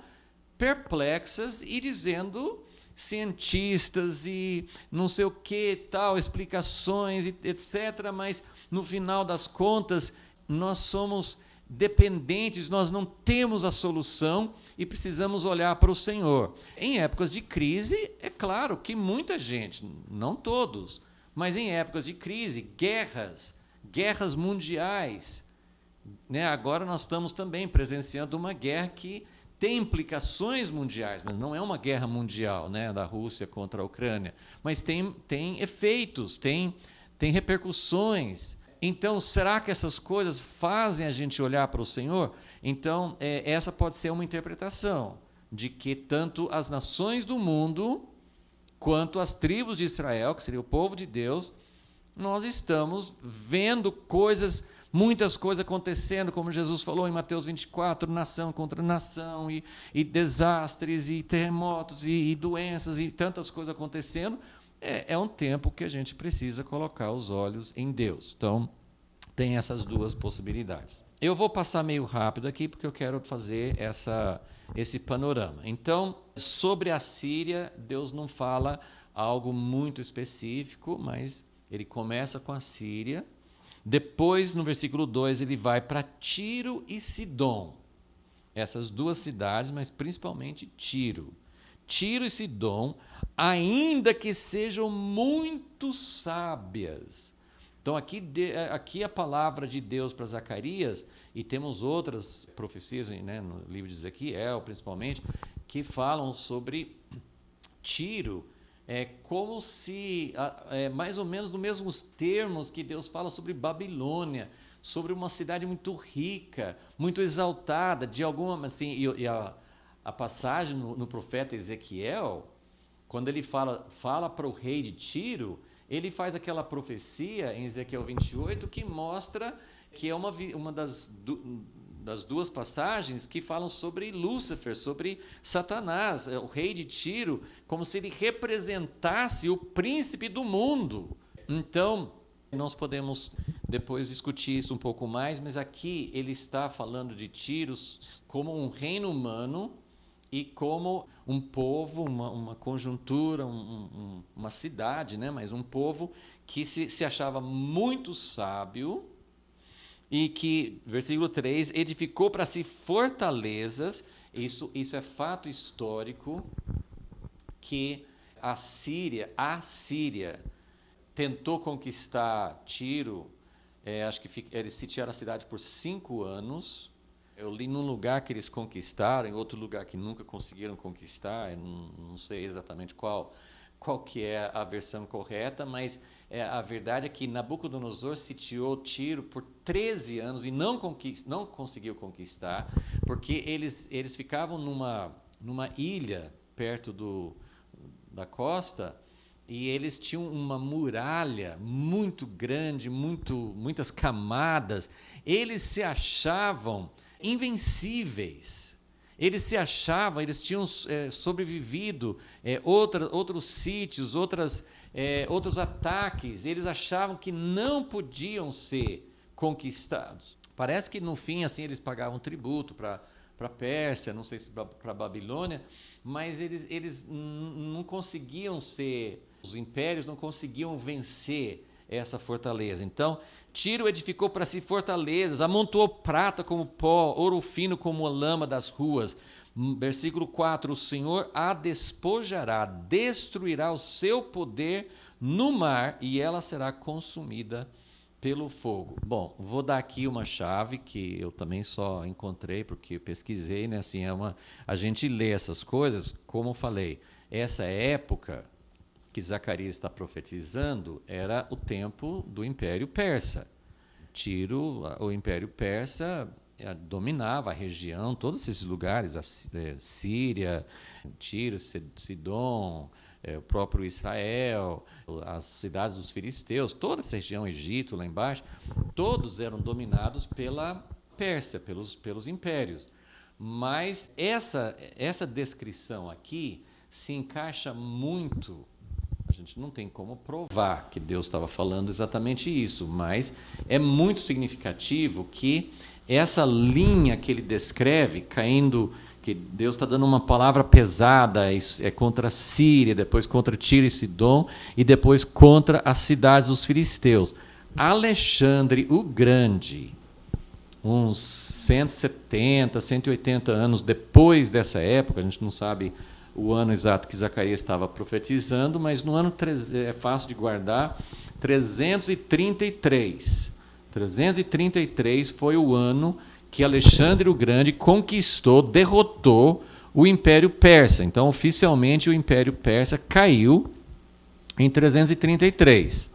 perplexas e dizendo, cientistas e não sei o que, tal, explicações, etc., mas no final das contas nós somos dependentes, nós não temos a solução e precisamos olhar para o Senhor. Em épocas de crise, é claro que muita gente, não todos, mas em épocas de crise, guerras mundiais, agora nós estamos também presenciando uma guerra que tem implicações mundiais, mas não é uma guerra mundial, da Rússia contra a Ucrânia, mas tem efeitos, tem repercussões. Então, será que essas coisas fazem a gente olhar para o Senhor? Então, essa pode ser uma interpretação de que tanto as nações do mundo quanto as tribos de Israel, que seria o povo de Deus, nós estamos vendo coisas muitas coisas acontecendo, como Jesus falou em Mateus 24, nação contra nação, e desastres, e terremotos, e doenças, e tantas coisas acontecendo. É um tempo que a gente precisa colocar os olhos em Deus. Então, tem essas duas possibilidades. Eu vou passar meio rápido aqui, porque eu quero fazer esse panorama. Então, sobre a Síria, Deus não fala algo muito específico, mas ele começa com a Síria. Depois, no versículo 2, ele vai para Tiro e Sidom. Essas duas cidades, mas principalmente Tiro. Tiro e Sidom, ainda que sejam muito sábias. Então, aqui a palavra de Deus para Zacarias, e temos outras profecias, né, no livro de Ezequiel, principalmente, que falam sobre Tiro, como se, mais ou menos nos mesmos termos que Deus fala sobre Babilônia, sobre uma cidade muito rica, muito exaltada, de alguma, assim, e a passagem no profeta Ezequiel, quando ele fala para o rei de Tiro, ele faz aquela profecia em Ezequiel 28 que mostra que é uma das duas passagens que falam sobre Lúcifer, sobre Satanás, o rei de Tiro, como se ele representasse o príncipe do mundo. Então, nós podemos depois discutir isso um pouco mais, mas aqui ele está falando de Tiro como um reino humano e como um povo, uma conjuntura, uma cidade, né? Mas um povo que se achava muito sábio e que, versículo 3, edificou para si fortalezas. Isso é fato histórico, que a Síria tentou conquistar Tiro. Acho que eles sitiaram a cidade por 5 anos. Eu li num lugar que eles conquistaram, em outro lugar que nunca conseguiram conquistar. Eu não sei exatamente qual que é a versão correta, mas a verdade é que Nabucodonosor sitiou Tiro por 13 anos e não conseguiu conquistar, porque eles ficavam numa ilha perto da costa, e eles tinham uma muralha muito grande, muitas camadas. Eles se achavam invencíveis. Eles tinham sobrevivido outros sítios, outros ataques. Eles achavam que não podiam ser conquistados. Parece que no fim assim eles pagavam tributo para Pérsia, não sei se para Babilônia, mas eles não conseguiam os impérios não conseguiam vencer essa fortaleza. Então, Tiro edificou para si fortalezas, amontoou prata como pó, ouro fino como a lama das ruas. Versículo 4, o Senhor a despojará, destruirá o seu poder no mar, e ela será consumida pelo fogo. Bom, vou dar aqui uma chave que eu também só encontrei porque eu pesquisei, né? Assim, a gente lê essas coisas, como eu falei, essa época que Zacarias está profetizando era o tempo do Império Persa. Tiro, o Império Persa dominava a região, todos esses lugares, a Síria, Tiro, Sidom, o próprio Israel, as cidades dos filisteus, toda essa região, Egito, lá embaixo, todos eram dominados pela Pérsia, pelos impérios. Mas essa descrição aqui se encaixa muito. A gente não tem como provar que Deus estava falando exatamente isso, mas é muito significativo que essa linha que ele descreve, caindo, que Deus está dando uma palavra pesada, é contra a Síria, depois contra Tiro e Sidom, e depois contra as cidades dos filisteus. Alexandre o Grande, uns 170, 180 anos depois dessa época, a gente não sabe o ano exato que Zacarias estava profetizando, mas no ano, é fácil de guardar, 333. 333 foi o ano que Alexandre o Grande derrotou o Império Persa. Então, oficialmente, o Império Persa caiu em 333.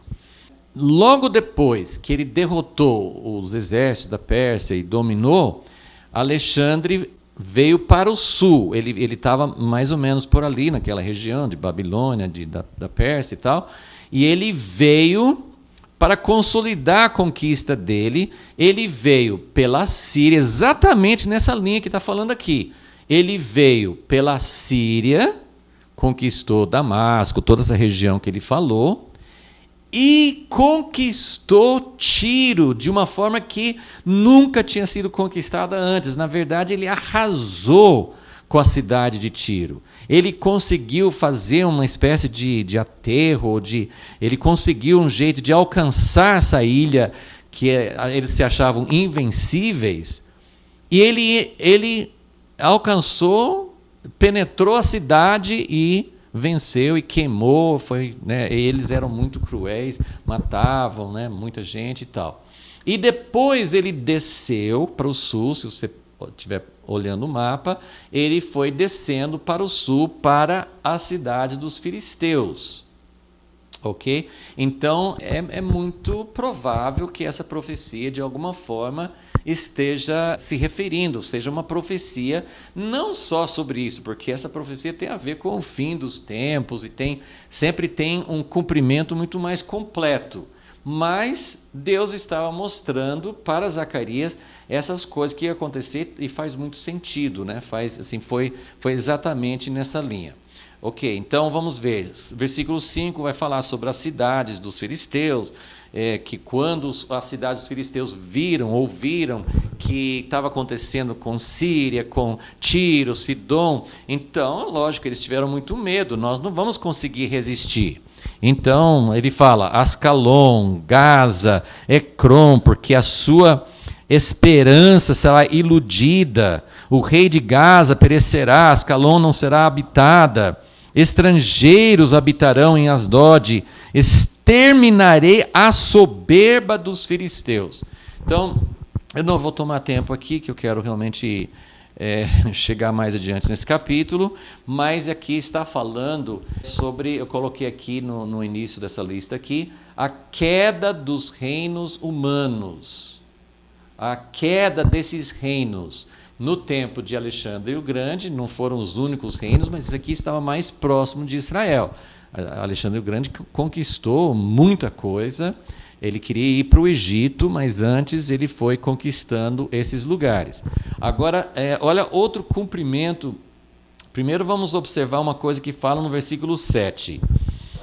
Logo depois que ele derrotou os exércitos da Pérsia e dominou, Alexandre veio para o sul. Ele estava mais ou menos por ali, naquela região de Babilônia, da Pérsia e tal, e ele veio para consolidar a conquista dele, ele veio pela Síria, exatamente nessa linha que está falando aqui. Ele veio pela Síria, conquistou Damasco, toda essa região que ele falou, e conquistou Tiro de uma forma que nunca tinha sido conquistada antes. Na verdade, ele arrasou com a cidade de Tiro. Ele conseguiu fazer uma espécie de aterro, ele conseguiu um jeito de alcançar essa ilha que eles se achavam invencíveis, e ele alcançou, penetrou a cidade e venceu e queimou. Eles eram muito cruéis, matavam, muita gente e tal. E depois ele desceu para o sul, se você estiver olhando o mapa, ele foi descendo para o sul, para a cidade dos filisteus. Ok? Então, é muito provável que essa profecia, de alguma forma, esteja se referindo, seja uma profecia não só sobre isso, porque essa profecia tem a ver com o fim dos tempos e sempre tem um cumprimento muito mais completo. Mas Deus estava mostrando para Zacarias essas coisas que iam acontecer, e faz muito sentido, foi exatamente nessa linha. Ok, então vamos ver. Versículo 5 vai falar sobre as cidades dos filisteus, que quando as cidades dos filisteus ouviram que estava acontecendo com Síria, com Tiro, Sidom, então, lógico, eles tiveram muito medo, nós não vamos conseguir resistir. Então, ele fala, Ascalon, Gaza, Ecrom, porque a sua esperança será iludida, o rei de Gaza perecerá, Ascalon não será habitada, estrangeiros habitarão em Asdod, exterminarei a soberba dos filisteus. Então, eu não vou tomar tempo aqui, que eu quero realmente chegar mais adiante nesse capítulo, mas aqui está falando sobre, eu coloquei aqui no início dessa lista aqui, a queda dos reinos humanos, a queda desses reinos. No tempo de Alexandre o Grande, não foram os únicos reinos, mas isso aqui estava mais próximo de Israel. Alexandre o Grande conquistou muita coisa, ele queria ir para o Egito, mas antes ele foi conquistando esses lugares. Agora, olha outro cumprimento. Primeiro vamos observar uma coisa que fala no versículo 7.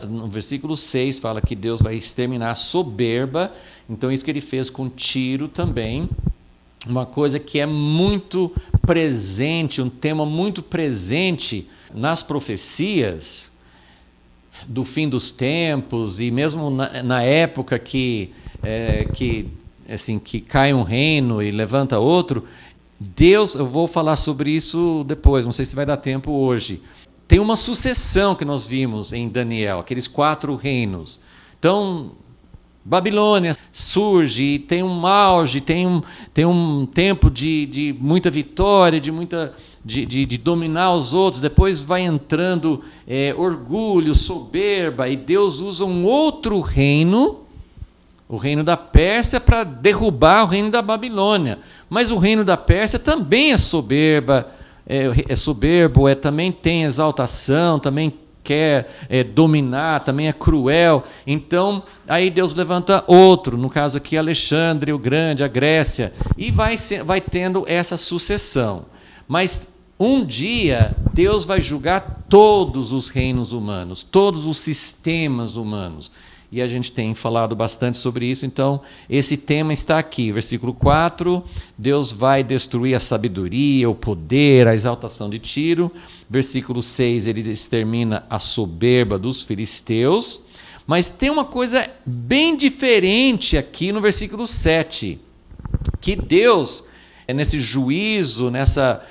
No versículo 6 fala que Deus vai exterminar a soberba, então isso que ele fez com Tiro também. Uma coisa que é muito presente, um tema muito presente nas profecias do fim dos tempos, e mesmo na época que cai um reino e levanta outro, Deus, eu vou falar sobre isso depois, não sei se vai dar tempo hoje. Tem uma sucessão que nós vimos em Daniel, aqueles 4 reinos. Então, Babilônia surge, e tem um auge, tem um tempo de muita vitória, de dominar os outros, depois vai entrando orgulho, soberba, e Deus usa um outro reino, o reino da Pérsia, para derrubar o reino da Babilônia. Mas o reino da Pérsia também é soberbo, também tem exaltação, também quer dominar, também é cruel. Então, aí Deus levanta outro, no caso aqui Alexandre o Grande, a Grécia, e vai tendo essa sucessão. Mas um dia Deus vai julgar todos os reinos humanos, todos os sistemas humanos. E a gente tem falado bastante sobre isso, então esse tema está aqui. Versículo 4, Deus vai destruir a sabedoria, o poder, a exaltação de Tiro. Versículo 6, ele extermina a soberba dos filisteus. Mas tem uma coisa bem diferente aqui no versículo 7, que Deus, nesse juízo, nessa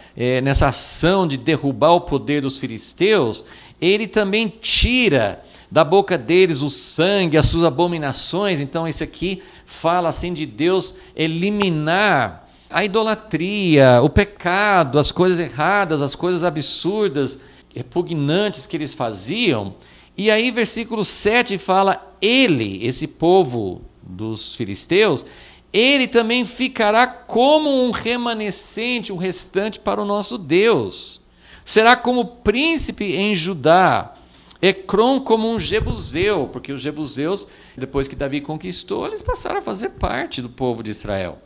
ação de derrubar o poder dos filisteus, ele também tira da boca deles o sangue, as suas abominações. Então esse aqui fala assim de Deus eliminar a idolatria, o pecado, as coisas erradas, as coisas absurdas, repugnantes que eles faziam. E aí versículo 7 fala, esse povo dos filisteus, ele também ficará como um remanescente, um restante para o nosso Deus. Será como príncipe em Judá, Ecrom como um jebuseu, porque os jebuseus, depois que Davi conquistou, eles passaram a fazer parte do povo de Israel.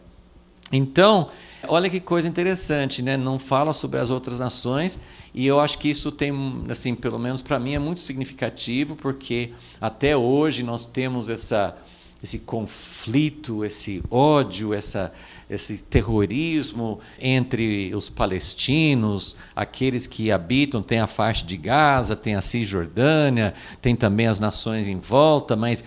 Então, olha que coisa interessante, né? Não fala sobre as outras nações, e eu acho que isso tem, assim, pelo menos para mim é muito significativo, porque até hoje nós temos esse conflito, esse ódio, esse terrorismo entre os palestinos, aqueles que habitam, tem a faixa de Gaza, tem a Cisjordânia, tem também as nações em volta, mas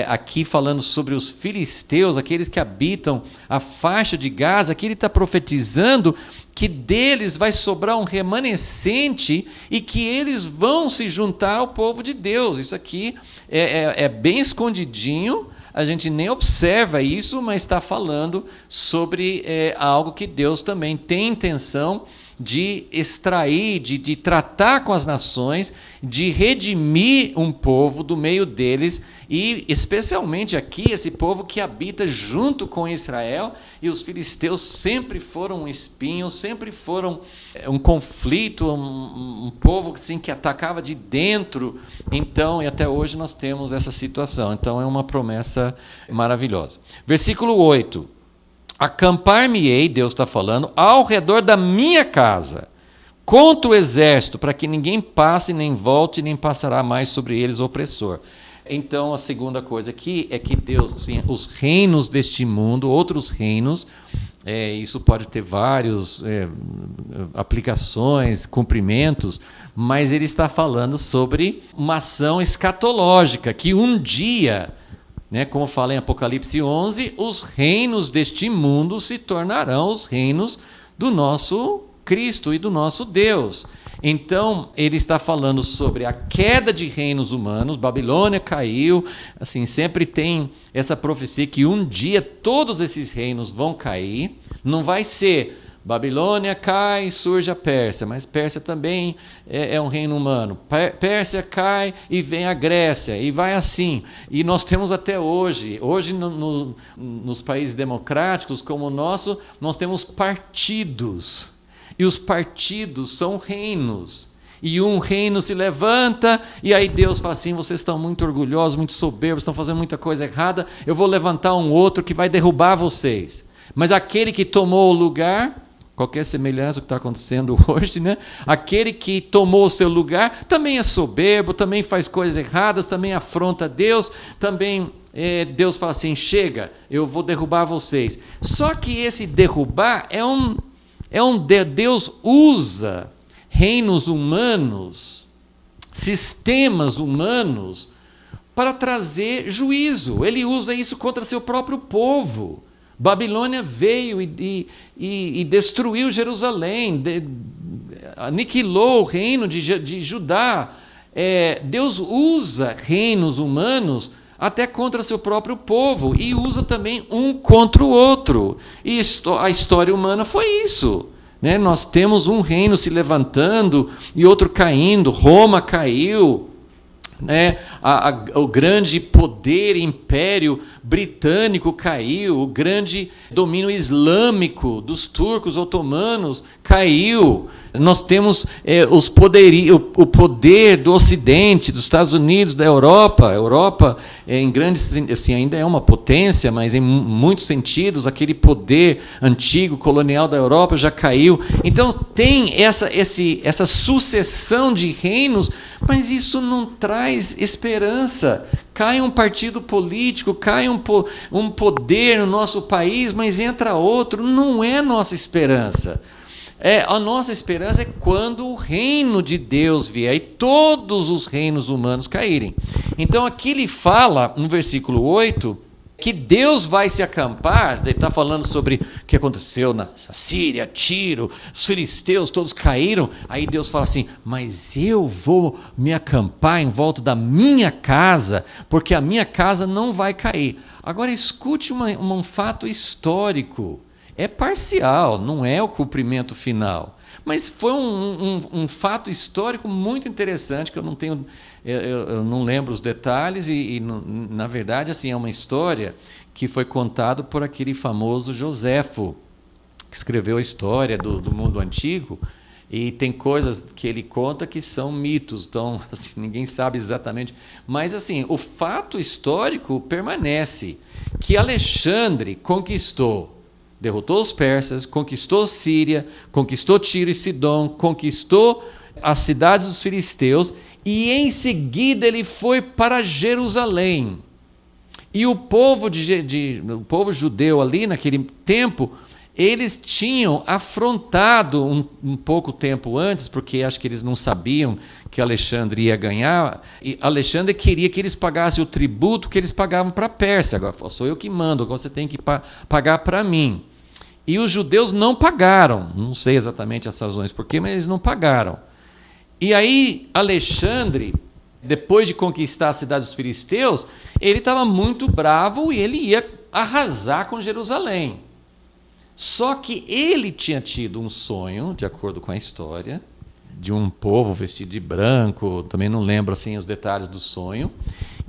aqui falando sobre os filisteus, aqueles que habitam a faixa de Gaza, aqui ele está profetizando que deles vai sobrar um remanescente e que eles vão se juntar ao povo de Deus. Isso aqui é bem escondidinho, a gente nem observa isso, mas está falando sobre algo que Deus também tem intenção de extrair, de tratar com as nações, de redimir um povo do meio deles, e especialmente aqui, esse povo que habita junto com Israel, e os filisteus sempre foram um espinho, sempre foram um conflito, um povo assim, que atacava de dentro. Então, e até hoje nós temos essa situação. Então, é uma promessa maravilhosa. Versículo 8. Acampar-me-ei, Deus está falando, ao redor da minha casa, contra o exército, para que ninguém passe, nem volte, nem passará mais sobre eles o opressor. Então, a segunda coisa aqui é que Deus, assim, os reinos deste mundo, outros reinos, isso pode ter várias aplicações, cumprimentos, mas ele está falando sobre uma ação escatológica, que um dia, como fala em Apocalipse 11, os reinos deste mundo se tornarão os reinos do nosso Cristo e do nosso Deus. Então, ele está falando sobre a queda de reinos humanos, Babilônia caiu, assim, sempre tem essa profecia que um dia todos esses reinos vão cair, não vai ser Babilônia cai, surge a Pérsia, mas Pérsia também é um reino humano. Pérsia cai e vem a Grécia, e vai assim. E nós temos até hoje nos países democráticos como o nosso, nós temos partidos. E os partidos são reinos. E um reino se levanta, e aí Deus fala assim, vocês estão muito orgulhosos, muito soberbos, estão fazendo muita coisa errada, eu vou levantar um outro que vai derrubar vocês. Mas aquele que tomou o lugar, qualquer semelhança com o que está acontecendo hoje, aquele que tomou o seu lugar também é soberbo, também faz coisas erradas, também afronta Deus, também Deus fala assim, chega, eu vou derrubar vocês. Só que esse derrubar Deus usa reinos humanos, sistemas humanos, para trazer juízo. Ele usa isso contra seu próprio povo. Babilônia veio e destruiu Jerusalém, aniquilou o reino de Judá. Deus usa reinos humanos até contra seu próprio povo, e usa também um contra o outro. E a história humana foi isso. Nós temos um reino se levantando e outro caindo. Roma caiu. O grande poder império britânico caiu, o grande domínio islâmico dos turcos otomanos caiu. Nós temos o poder do Ocidente, dos Estados Unidos, da Europa. A Europa, em grandes, assim, ainda é uma potência, mas em muitos sentidos, aquele poder antigo, colonial da Europa já caiu. Então tem essa sucessão de reinos, mas isso não traz esperança. Cai um partido político, cai um poder no nosso país, mas entra outro. Não é nossa esperança. A nossa esperança é quando o reino de Deus vier e todos os reinos humanos caírem. Então aqui ele fala, no versículo 8, que Deus vai se acampar. Ele está falando sobre o que aconteceu na Síria, Tiro, os filisteus todos caíram. Aí Deus fala assim, mas eu vou me acampar em volta da minha casa, porque a minha casa não vai cair. Agora escute um fato histórico. É parcial, não é o cumprimento final. Mas foi um fato histórico muito interessante, que eu não lembro os detalhes, na verdade, assim, é uma história que foi contada por aquele famoso Joséfo, que escreveu a história do mundo antigo, E tem coisas que ele conta que são mitos, então assim, ninguém sabe exatamente. Mas assim, o fato histórico permanece, que Alexandre conquistou, derrotou os persas, conquistou Síria, conquistou Tiro e Sidom, conquistou as cidades dos filisteus, e em seguida ele foi para Jerusalém. E o povo, o povo judeu ali naquele tempo, eles tinham afrontado um pouco tempo antes, porque acho que eles não sabiam que Alexandre ia ganhar, e Alexandre queria que eles pagassem o tributo que eles pagavam para a Pérsia. Agora, sou eu que mando, agora você tem que pagar para mim. E os judeus não pagaram, não sei exatamente as razões por quê, mas eles não pagaram. E aí Alexandre, depois de conquistar a cidade dos filisteus, ele estava muito bravo e ele ia arrasar com Jerusalém. Só que ele tinha tido um sonho, de acordo com a história, de um povo vestido de branco, também não lembro assim os detalhes do sonho.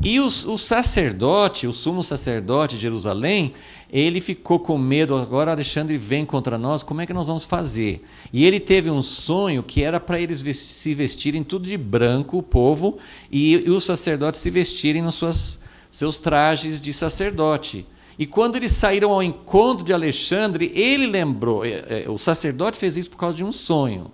E o sacerdote, o sumo sacerdote de Jerusalém, ele ficou com medo, agora Alexandre vem contra nós, como é que nós vamos fazer? E ele teve um sonho que era para eles se vestirem tudo de branco, o povo, e os sacerdotes se vestirem nos seus trajes de sacerdote. E quando eles saíram ao encontro de Alexandre, ele lembrou, o sacerdote fez isso por causa de um sonho.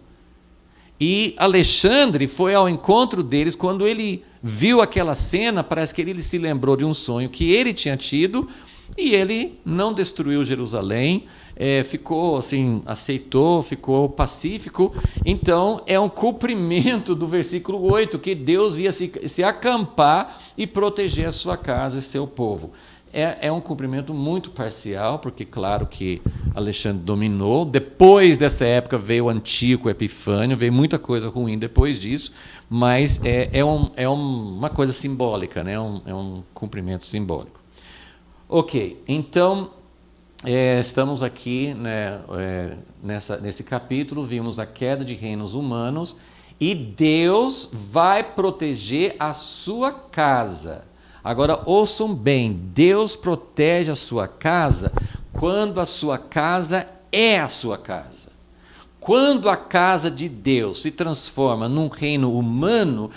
E Alexandre foi ao encontro deles, quando ele viu aquela cena, parece que ele se lembrou de um sonho que ele tinha tido, e ele não destruiu Jerusalém, ficou assim, aceitou, ficou pacífico. Então é um cumprimento do versículo 8, que Deus ia se acampar e proteger a sua casa e seu povo. É um cumprimento muito parcial, porque claro que Alexandre dominou. Depois dessa época veio o Antíoco Epifânio, veio muita coisa ruim depois disso, mas é uma coisa simbólica, né? É um cumprimento simbólico. Ok, então estamos aqui, né, nesse capítulo, vimos a queda de reinos humanos e Deus vai proteger a sua casa. Agora, ouçam bem, Deus protege a sua casa quando a sua casa é a sua casa. Quando a casa de Deus se transforma num reino humano,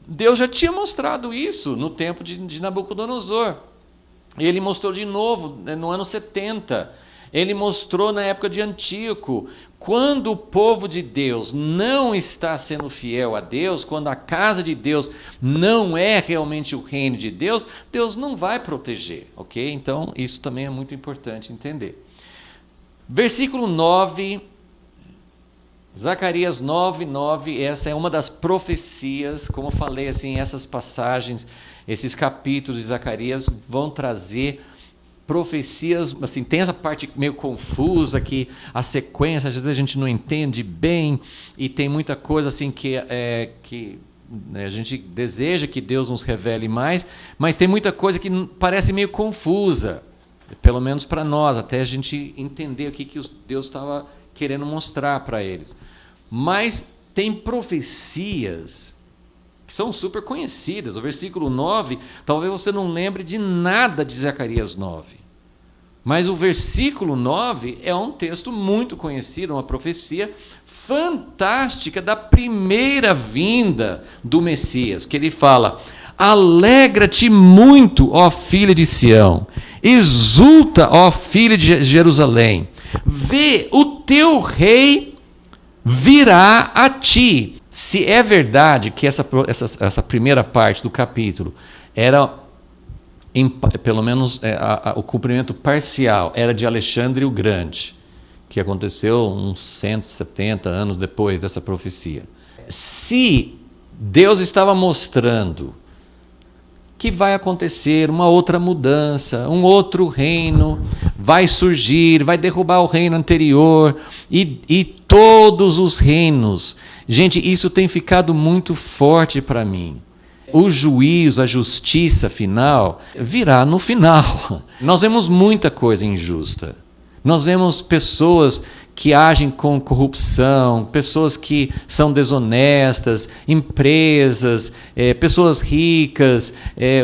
Deus já tinha mostrado isso no tempo de Nabucodonosor. Ele mostrou de novo no ano 70. Ele mostrou na época de Antíoco. Quando o povo de Deus não está sendo fiel a Deus, quando a casa de Deus não é realmente o reino de Deus, Deus não vai proteger, ok? Então, isso também é muito importante entender. Versículo 9, Zacarias 9:9, essa é uma das profecias, como eu falei, assim, essas passagens, esses capítulos de Zacarias vão trazer profecias, assim, tem essa parte meio confusa, que a sequência, às vezes a gente não entende bem, e tem muita coisa assim que a gente deseja que Deus nos revele mais, mas tem muita coisa que parece meio confusa, pelo menos para nós, até a gente entender o que Deus estava querendo mostrar para eles. Mas tem profecias que são super conhecidas. O versículo 9, talvez você não lembre de nada de Zacarias 9. Mas o versículo 9 é um texto muito conhecido, uma profecia fantástica da primeira vinda do Messias, que ele fala: alegra-te muito, ó filha de Sião, exulta, ó filha de Jerusalém, vê, o teu rei virá a ti. Se é verdade que essa primeira parte do capítulo era, pelo menos o cumprimento parcial, era de Alexandre o Grande, que aconteceu uns 170 anos depois dessa profecia. Se Deus estava mostrando que vai acontecer uma outra mudança, um outro reino vai surgir, vai derrubar o reino anterior, e todos os reinos. Gente, isso tem ficado muito forte para mim. O juízo, a justiça final, virá no final. Nós vemos muita coisa injusta. Nós vemos pessoas que agem com corrupção, pessoas que são desonestas, empresas, pessoas ricas,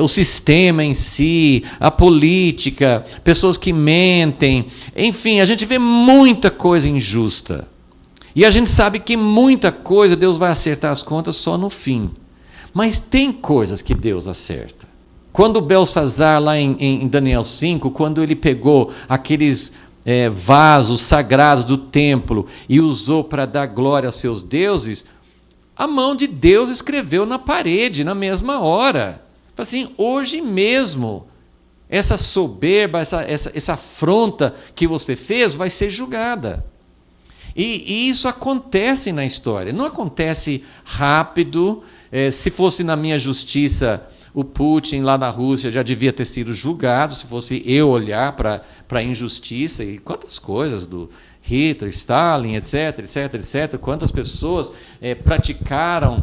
o sistema em si, a política, pessoas que mentem. Enfim, a gente vê muita coisa injusta. E a gente sabe que muita coisa Deus vai acertar as contas só no fim. Mas tem coisas que Deus acerta. Quando Belsazar, lá em Daniel 5, quando ele pegou aqueles vasos sagrados do templo e usou para dar glória aos seus deuses, a mão de Deus escreveu na parede, na mesma hora. Assim, hoje mesmo, essa soberba, essa afronta que você fez vai ser julgada. E isso acontece na história. Não acontece rápido. Se fosse na minha justiça, o Putin lá na Rússia já devia ter sido julgado, se fosse eu olhar para a injustiça e quantas coisas do Hitler, Stalin, etc, etc, etc, quantas pessoas praticaram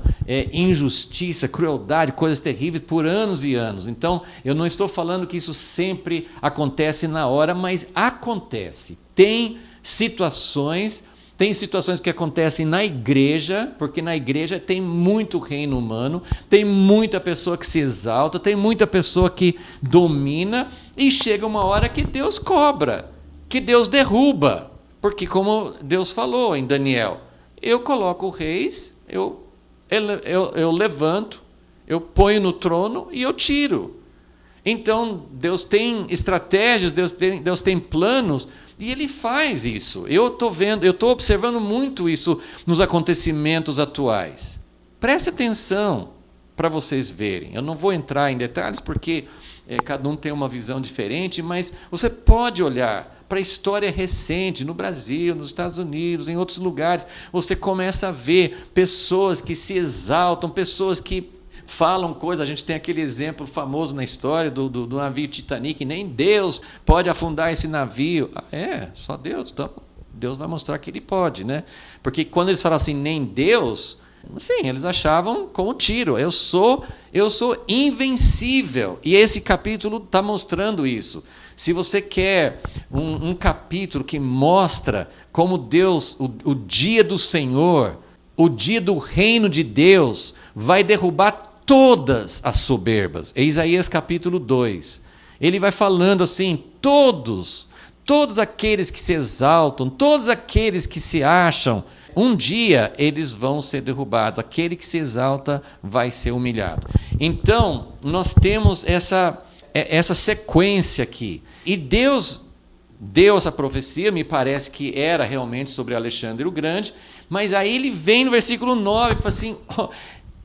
injustiça, crueldade, coisas terríveis por anos e anos. Então, eu não estou falando que isso sempre acontece na hora, mas acontece. Tem situações que acontecem na igreja, porque na igreja tem muito reino humano, tem muita pessoa que se exalta, tem muita pessoa que domina, e chega uma hora que Deus cobra, que Deus derruba. Porque como Deus falou em Daniel, eu coloco reis, eu levanto, eu ponho no trono e eu tiro. Então, Deus tem estratégias, Deus tem planos, e Ele faz isso. Eu estou observando muito isso nos acontecimentos atuais. Preste atenção para vocês verem. Eu não vou entrar em detalhes, porque cada um tem uma visão diferente, mas você pode olhar para a história recente, no Brasil, nos Estados Unidos, em outros lugares. Você começa a ver pessoas que se exaltam, pessoas que falam coisas. A gente tem aquele exemplo famoso na história do navio Titanic. Nem Deus pode afundar esse navio. Só Deus. Então, Deus vai mostrar que Ele pode, né? Porque quando eles falam assim, nem Deus, sim, eles achavam como tiro. Eu sou invencível. E esse capítulo está mostrando isso. Se você quer um capítulo que mostra como Deus, o dia do Senhor, o dia do reino de Deus, vai derrubar todas as soberbas. É Isaías capítulo 2. Ele vai falando assim, todos aqueles que se exaltam, todos aqueles que se acham, um dia eles vão ser derrubados. Aquele que se exalta vai ser humilhado. Então, nós temos essa sequência aqui. E Deus deu essa profecia, me parece que era realmente sobre Alexandre o Grande, mas aí ele vem no versículo 9 e fala assim,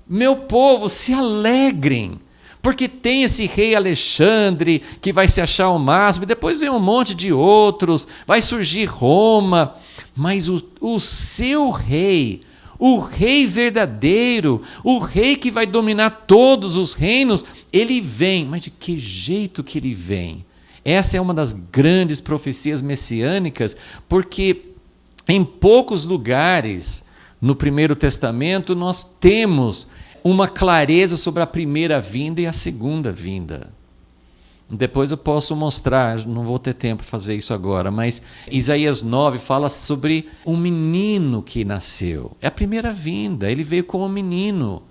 meu povo, se alegrem, porque tem esse rei Alexandre que vai se achar o máximo, e depois vem um monte de outros, vai surgir Roma, mas o seu rei, o rei verdadeiro, o rei que vai dominar todos os reinos, ele vem. Mas de que jeito que ele vem? Essa é uma das grandes profecias messiânicas, porque em poucos lugares no Primeiro Testamento nós temos uma clareza sobre a primeira vinda e a segunda vinda. Depois eu posso mostrar, não vou ter tempo para fazer isso agora, mas Isaías 9 fala sobre um menino que nasceu. É a primeira vinda, ele veio como um menino.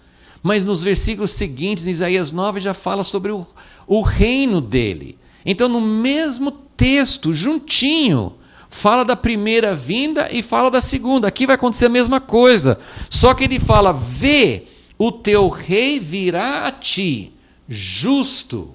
Mas nos versículos seguintes, em Isaías 9, já fala sobre o reino dele. Então, no mesmo texto, juntinho, fala da primeira vinda e fala da segunda. Aqui vai acontecer a mesma coisa. Só que ele fala, vê, o teu rei virá a ti, justo.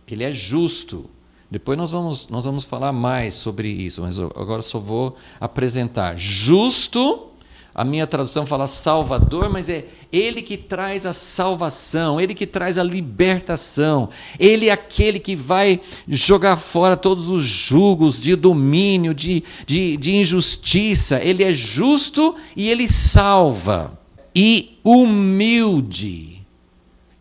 Ele é justo. Depois nós vamos falar mais sobre isso, mas agora só vou apresentar. Justo, a minha tradução fala Salvador, mas é Ele que traz a salvação, Ele que traz a libertação, Ele é aquele que vai jogar fora todos os julgos de domínio, de injustiça. Ele é justo e Ele salva. E humilde.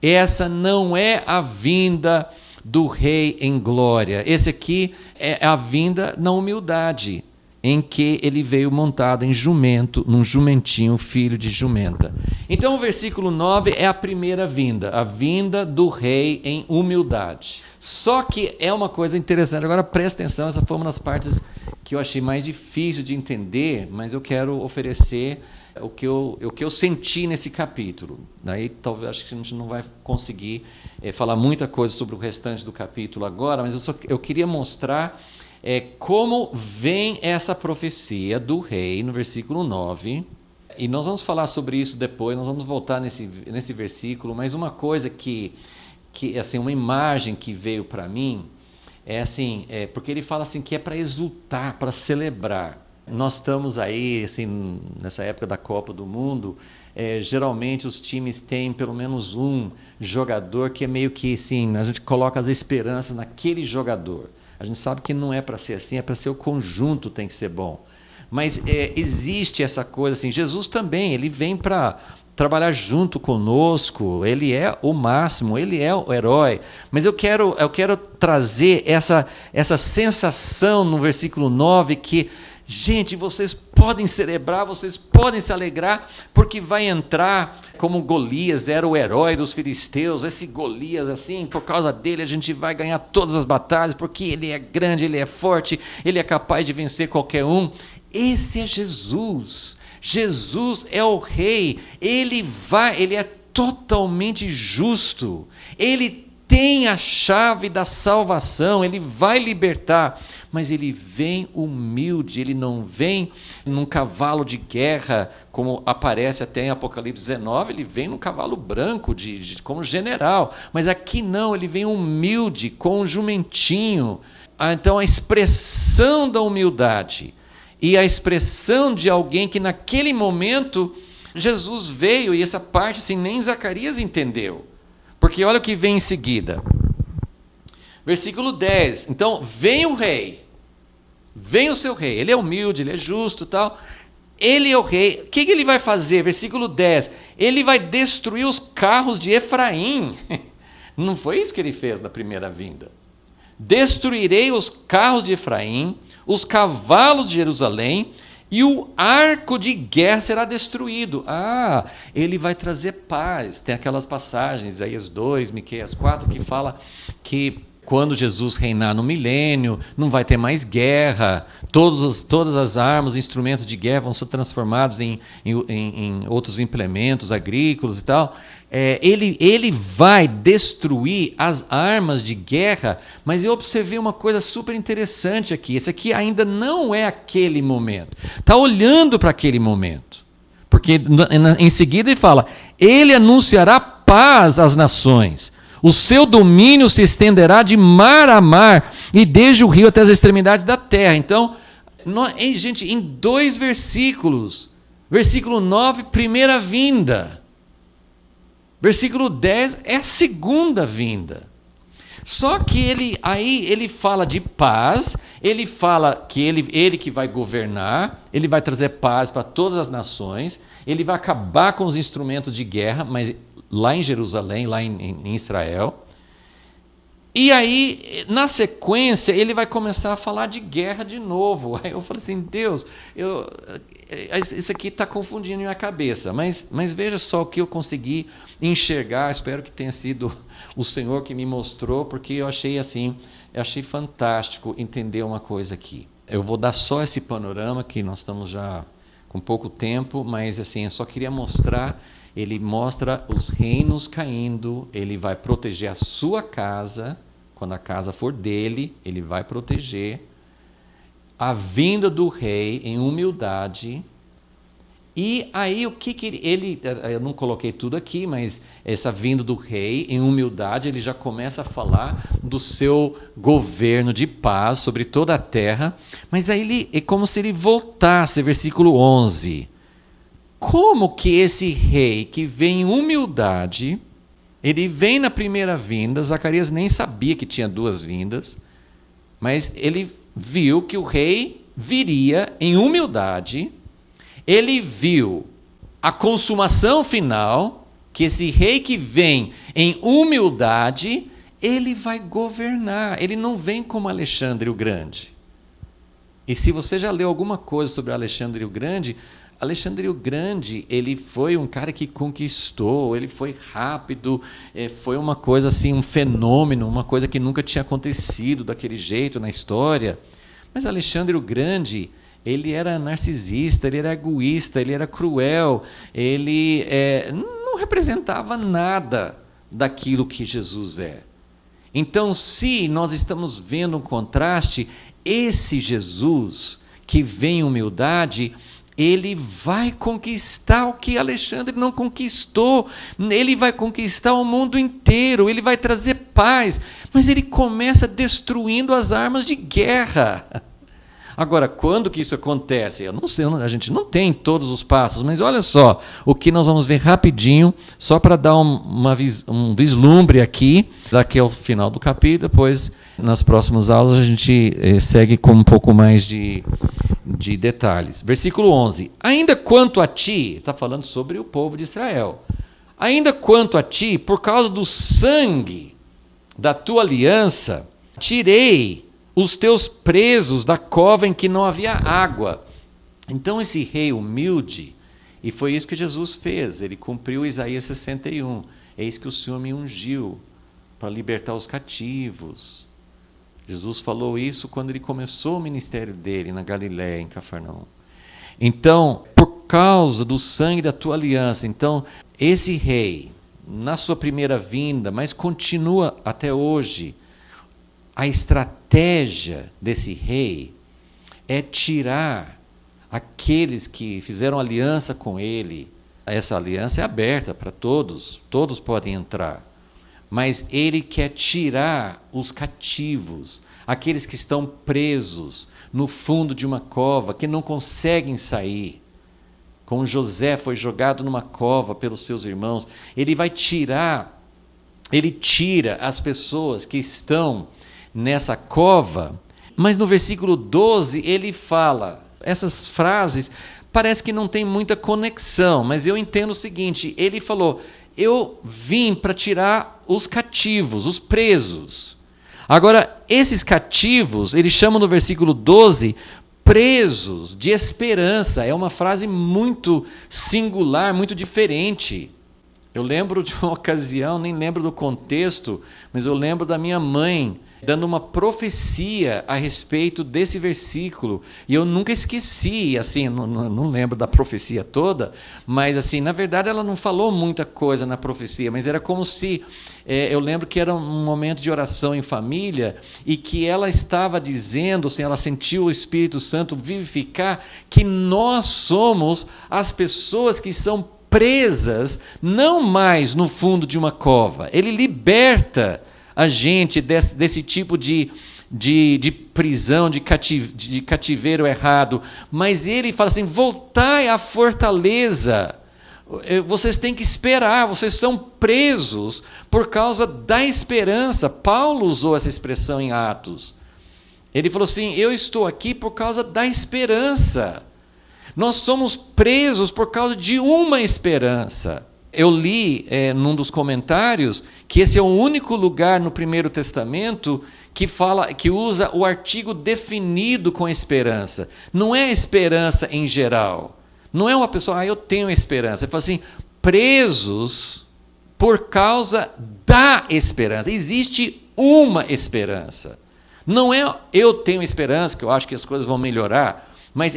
Essa não é a vinda do rei em glória. Esse aqui é a vinda na humildade, em que ele veio montado em jumento, num jumentinho, filho de jumenta. Então o versículo 9 é a primeira vinda, a vinda do rei em humildade. Só que é uma coisa interessante, agora presta atenção, essa foi uma das partes que eu achei mais difícil de entender, mas eu quero oferecer o que eu senti nesse capítulo. Daí talvez acho que a gente não vai conseguir falar muita coisa sobre o restante do capítulo agora, mas eu queria mostrar como vem essa profecia do rei no versículo 9. E nós vamos falar sobre isso depois, nós vamos voltar nesse versículo, mas uma coisa que assim, uma imagem que veio para mim, porque ele fala assim que é para exultar, para celebrar. Nós estamos aí, assim, nessa época da Copa do Mundo, geralmente os times têm pelo menos um jogador que é meio que assim, a gente coloca as esperanças naquele jogador. A gente sabe que não é para ser assim, é para ser o conjunto tem que ser bom. Mas existe essa coisa assim, Jesus também, ele vem para trabalhar junto conosco, ele é o máximo, ele é o herói. Mas eu quero trazer essa sensação no versículo 9 que, gente, vocês podem celebrar, vocês podem se alegrar, porque vai entrar como Golias era o herói dos filisteus, esse Golias assim, por causa dele a gente vai ganhar todas as batalhas, porque ele é grande, ele é forte, ele é capaz de vencer qualquer um. Esse é Jesus. Jesus é o rei, ele é totalmente justo, ele tem a chave da salvação, ele vai libertar, mas ele vem humilde, ele não vem num cavalo de guerra, como aparece até em Apocalipse 19, ele vem num cavalo branco, como general, mas aqui não, ele vem humilde, com um jumentinho. Então a expressão da humildade, e a expressão de alguém que naquele momento Jesus veio, e essa parte assim, nem Zacarias entendeu. Porque olha o que vem em seguida. Versículo 10. Então, vem o rei. Vem o seu rei. Ele é humilde, ele é justo e tal. Ele é o rei. O que ele vai fazer? Versículo 10. Ele vai destruir os carros de Efraim. Não foi isso que ele fez na primeira vinda. Destruirei os carros de Efraim, os cavalos de Jerusalém, e o arco de guerra será destruído. Ele vai trazer paz. Tem aquelas passagens, Isaías 2, Miqueias 4, que fala que quando Jesus reinar no milênio, não vai ter mais guerra, todas as armas, instrumentos de guerra vão ser transformados em outros implementos agrícolas e tal. Ele vai destruir as armas de guerra, mas eu observei uma coisa super interessante aqui. Esse aqui ainda não é aquele momento. Está olhando para aquele momento. Porque em seguida ele fala, ele anunciará paz às nações. O seu domínio se estenderá de mar a mar e desde o rio até as extremidades da terra. Então, gente, em 2 versículos. Versículo 9, primeira vinda. Versículo 10 é a segunda vinda. Só que ele fala de paz, ele fala que ele que vai governar, ele vai trazer paz para todas as nações, ele vai acabar com os instrumentos de guerra, mas lá em Jerusalém, lá em Israel. E aí, na sequência, ele vai começar a falar de guerra de novo. Aí eu falei assim, Deus, isso aqui está confundindo minha cabeça, mas veja só o que eu consegui enxergar, espero que tenha sido o Senhor que me mostrou, porque eu achei fantástico entender uma coisa aqui. Eu vou dar só esse panorama, que nós estamos já com pouco tempo, mas assim, eu só queria mostrar. Ele mostra os reinos caindo, ele vai proteger a sua casa, quando a casa for dele, ele vai proteger a vinda do rei em humildade. E aí o que ele eu não coloquei tudo aqui, mas essa vinda do rei em humildade, ele já começa a falar do seu governo de paz sobre toda a terra, mas aí é como se ele voltasse, versículo 11. Como que esse rei que vem em humildade, ele vem na primeira vinda, Zacarias nem sabia que tinha 2 vindas, mas ele viu que o rei viria em humildade, ele viu a consumação final, que esse rei que vem em humildade, ele vai governar, ele não vem como Alexandre o Grande. E se você já leu alguma coisa sobre Alexandre o Grande, ele foi um cara que conquistou, ele foi rápido, foi uma coisa assim, um fenômeno, uma coisa que nunca tinha acontecido daquele jeito na história. Mas Alexandre o Grande, ele era narcisista, ele era egoísta, ele era cruel, ele não representava nada daquilo que Jesus é. Então, se nós estamos vendo um contraste, esse Jesus que vem em humildade, ele vai conquistar o que Alexandre não conquistou. Ele vai conquistar o mundo inteiro, ele vai trazer paz. Mas ele começa destruindo as armas de guerra. Agora, quando que isso acontece? Eu não sei, a gente não tem todos os passos, mas olha só, o que nós vamos ver rapidinho, só para dar um vislumbre aqui, daqui ao final do capítulo, depois, nas próximas aulas, a gente segue com um pouco mais de detalhes. Versículo 11. Ainda quanto a ti, está falando sobre o povo de Israel, ainda quanto a ti, por causa do sangue da tua aliança, tirei os teus presos da cova em que não havia água. Então esse rei humilde, e foi isso que Jesus fez, ele cumpriu Isaías 61, eis que o Senhor me ungiu para libertar os cativos. Jesus falou isso quando ele começou o ministério dele na Galiléia, em Cafarnaum. Então, por causa do sangue da tua aliança, então esse rei, na sua primeira vinda, mas continua até hoje, a estratégia desse rei é tirar aqueles que fizeram aliança com ele. Essa aliança é aberta para todos, todos podem entrar. Mas ele quer tirar os cativos, aqueles que estão presos no fundo de uma cova, que não conseguem sair. Como José foi jogado numa cova pelos seus irmãos, ele tira as pessoas que estão nessa cova, mas no versículo 12 ele fala, essas frases parece que não tem muita conexão, mas eu entendo o seguinte, ele falou, eu vim para tirar os cativos, os presos. Agora, esses cativos, ele chama no versículo 12, presos de esperança, é uma frase muito singular, muito diferente. Eu lembro de uma ocasião, nem lembro do contexto, mas eu lembro da minha mãe dando uma profecia a respeito desse versículo, e eu nunca esqueci, assim, não lembro da profecia toda, mas assim, na verdade ela não falou muita coisa na profecia, mas era como se, eu lembro que era um momento de oração em família, e que ela estava dizendo, assim, ela sentiu o Espírito Santo vivificar, que nós somos as pessoas que são presas, não mais no fundo de uma cova, ele liberta a gente desse tipo de prisão, de cativeiro errado, mas ele fala assim, voltai à fortaleza, vocês têm que esperar, vocês são presos por causa da esperança. Paulo usou essa expressão em Atos, ele falou assim, eu estou aqui por causa da esperança, nós somos presos por causa de uma esperança. Eu li num dos comentários que esse é o único lugar no Primeiro Testamento que usa o artigo definido com esperança. Não é esperança em geral. Não é uma pessoa, eu tenho esperança. Ele fala assim, presos por causa da esperança. Existe uma esperança. Não é eu tenho esperança, que eu acho que as coisas vão melhorar, mas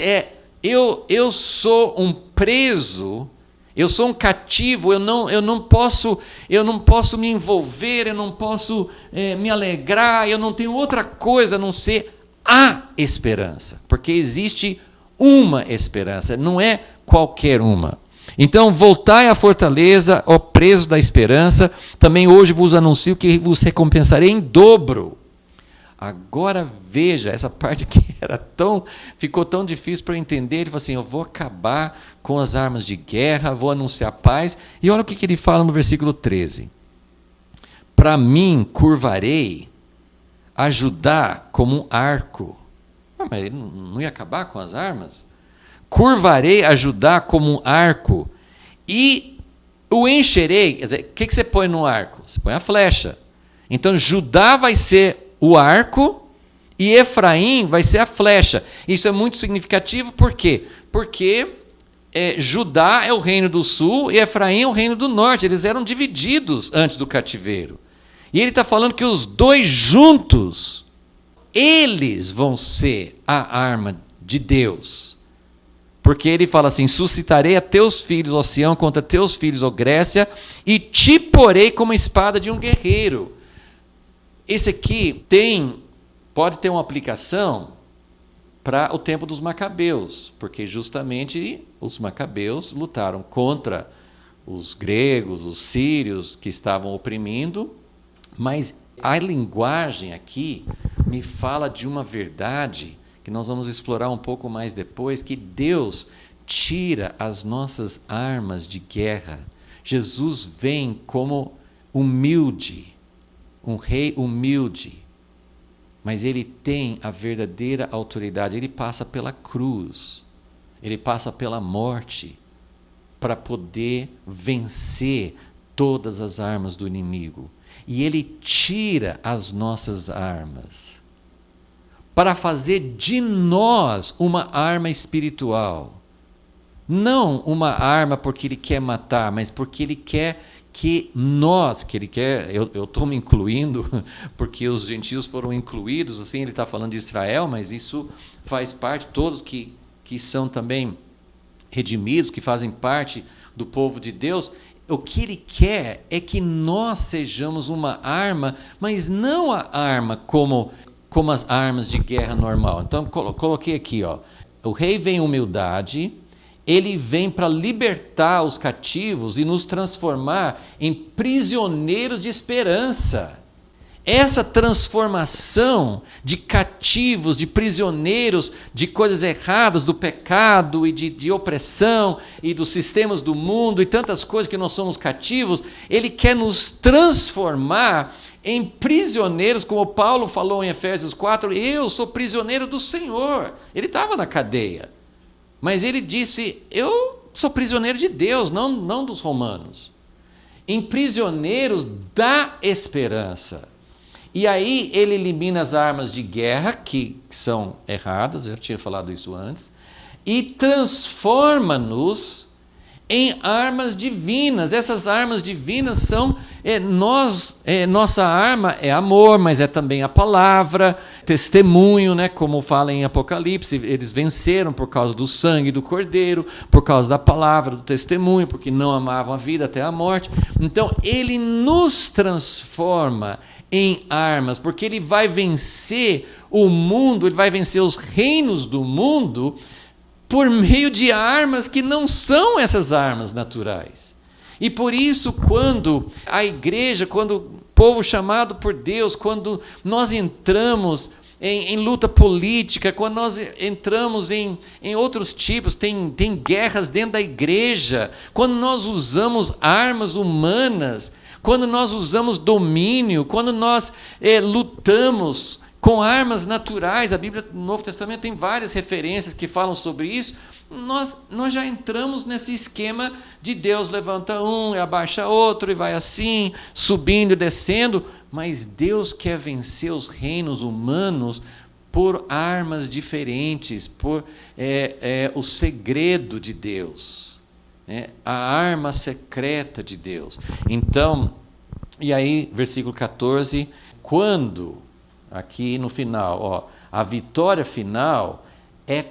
eu sou um preso. Eu sou um cativo, eu não posso me envolver, eu não posso me alegrar, eu não tenho outra coisa a não ser a esperança, porque existe uma esperança, não é qualquer uma. Então, voltai à fortaleza, ó presos da esperança, também hoje vos anuncio que vos recompensarei em dobro. Agora veja, essa parte que ficou tão difícil para eu entender, ele falou assim, eu vou acabar com as armas de guerra, vou anunciar paz, e olha o que ele fala no versículo 13. Para mim curvarei a Judá como um arco. Mas ele não ia acabar com as armas? Curvarei a Judá como um arco, e o encherei, quer dizer, o que você põe no arco? Você põe a flecha. Então Judá vai ser o arco e Efraim vai ser a flecha. Isso é muito significativo, por quê? Porque Judá é o reino do sul e Efraim é o reino do norte. Eles eram divididos antes do cativeiro. E ele está falando que os dois juntos, eles vão ser a arma de Deus. Porque ele fala assim, suscitarei a teus filhos, ó Sião, contra teus filhos, ó Grécia, e te porei como a espada de um guerreiro. Esse aqui pode ter uma aplicação para o tempo dos Macabeus, porque justamente os Macabeus lutaram contra os gregos, os sírios que estavam oprimindo, mas a linguagem aqui me fala de uma verdade que nós vamos explorar um pouco mais depois, que Deus tira as nossas armas de guerra. Jesus vem como humilde, um rei humilde, mas ele tem a verdadeira autoridade. Ele passa pela cruz, ele passa pela morte para poder vencer todas as armas do inimigo. E ele tira as nossas armas para fazer de nós uma arma espiritual. Não uma arma porque ele quer matar, mas porque ele quer que nós, que ele quer, eu estou me incluindo, porque os gentios foram incluídos, assim, ele está falando de Israel, mas isso faz parte, todos que são também redimidos, que fazem parte do povo de Deus. O que ele quer é que nós sejamos uma arma, mas não a arma como as armas de guerra normal. Então, coloquei aqui, ó, o rei vem em humildade, ele vem para libertar os cativos e nos transformar em prisioneiros de esperança. Essa transformação de cativos, de prisioneiros, de coisas erradas, do pecado e de opressão e dos sistemas do mundo e tantas coisas que nós somos cativos, ele quer nos transformar em prisioneiros, como Paulo falou em Efésios 4, eu sou prisioneiro do Senhor. Ele estava na cadeia. Mas ele disse, eu sou prisioneiro de Deus, não dos romanos. Em prisioneiros da esperança. E aí ele elimina as armas de guerra, que são erradas, eu já tinha falado isso antes, e transforma-nos em armas divinas. Essas armas divinas são, nossa arma é amor, mas é também a palavra, testemunho, né, como fala em Apocalipse, eles venceram por causa do sangue do Cordeiro, por causa da palavra, do testemunho, porque não amavam a vida até a morte. Então ele nos transforma em armas, porque ele vai vencer o mundo, ele vai vencer os reinos do mundo por meio de armas que não são essas armas naturais. E por isso, quando a igreja, quando o povo chamado por Deus, quando nós entramos em luta política, quando nós entramos em outros tipos, tem guerras dentro da igreja, quando nós usamos armas humanas, quando nós usamos domínio, quando nós lutamos com armas naturais, a Bíblia no Novo Testamento tem várias referências que falam sobre isso, nós já entramos nesse esquema de Deus levanta um e abaixa outro e vai assim, subindo e descendo, mas Deus quer vencer os reinos humanos por armas diferentes, por o segredo de Deus, né? A arma secreta de Deus. Então, e aí, versículo 14, quando... Aqui no final, ó, a vitória final é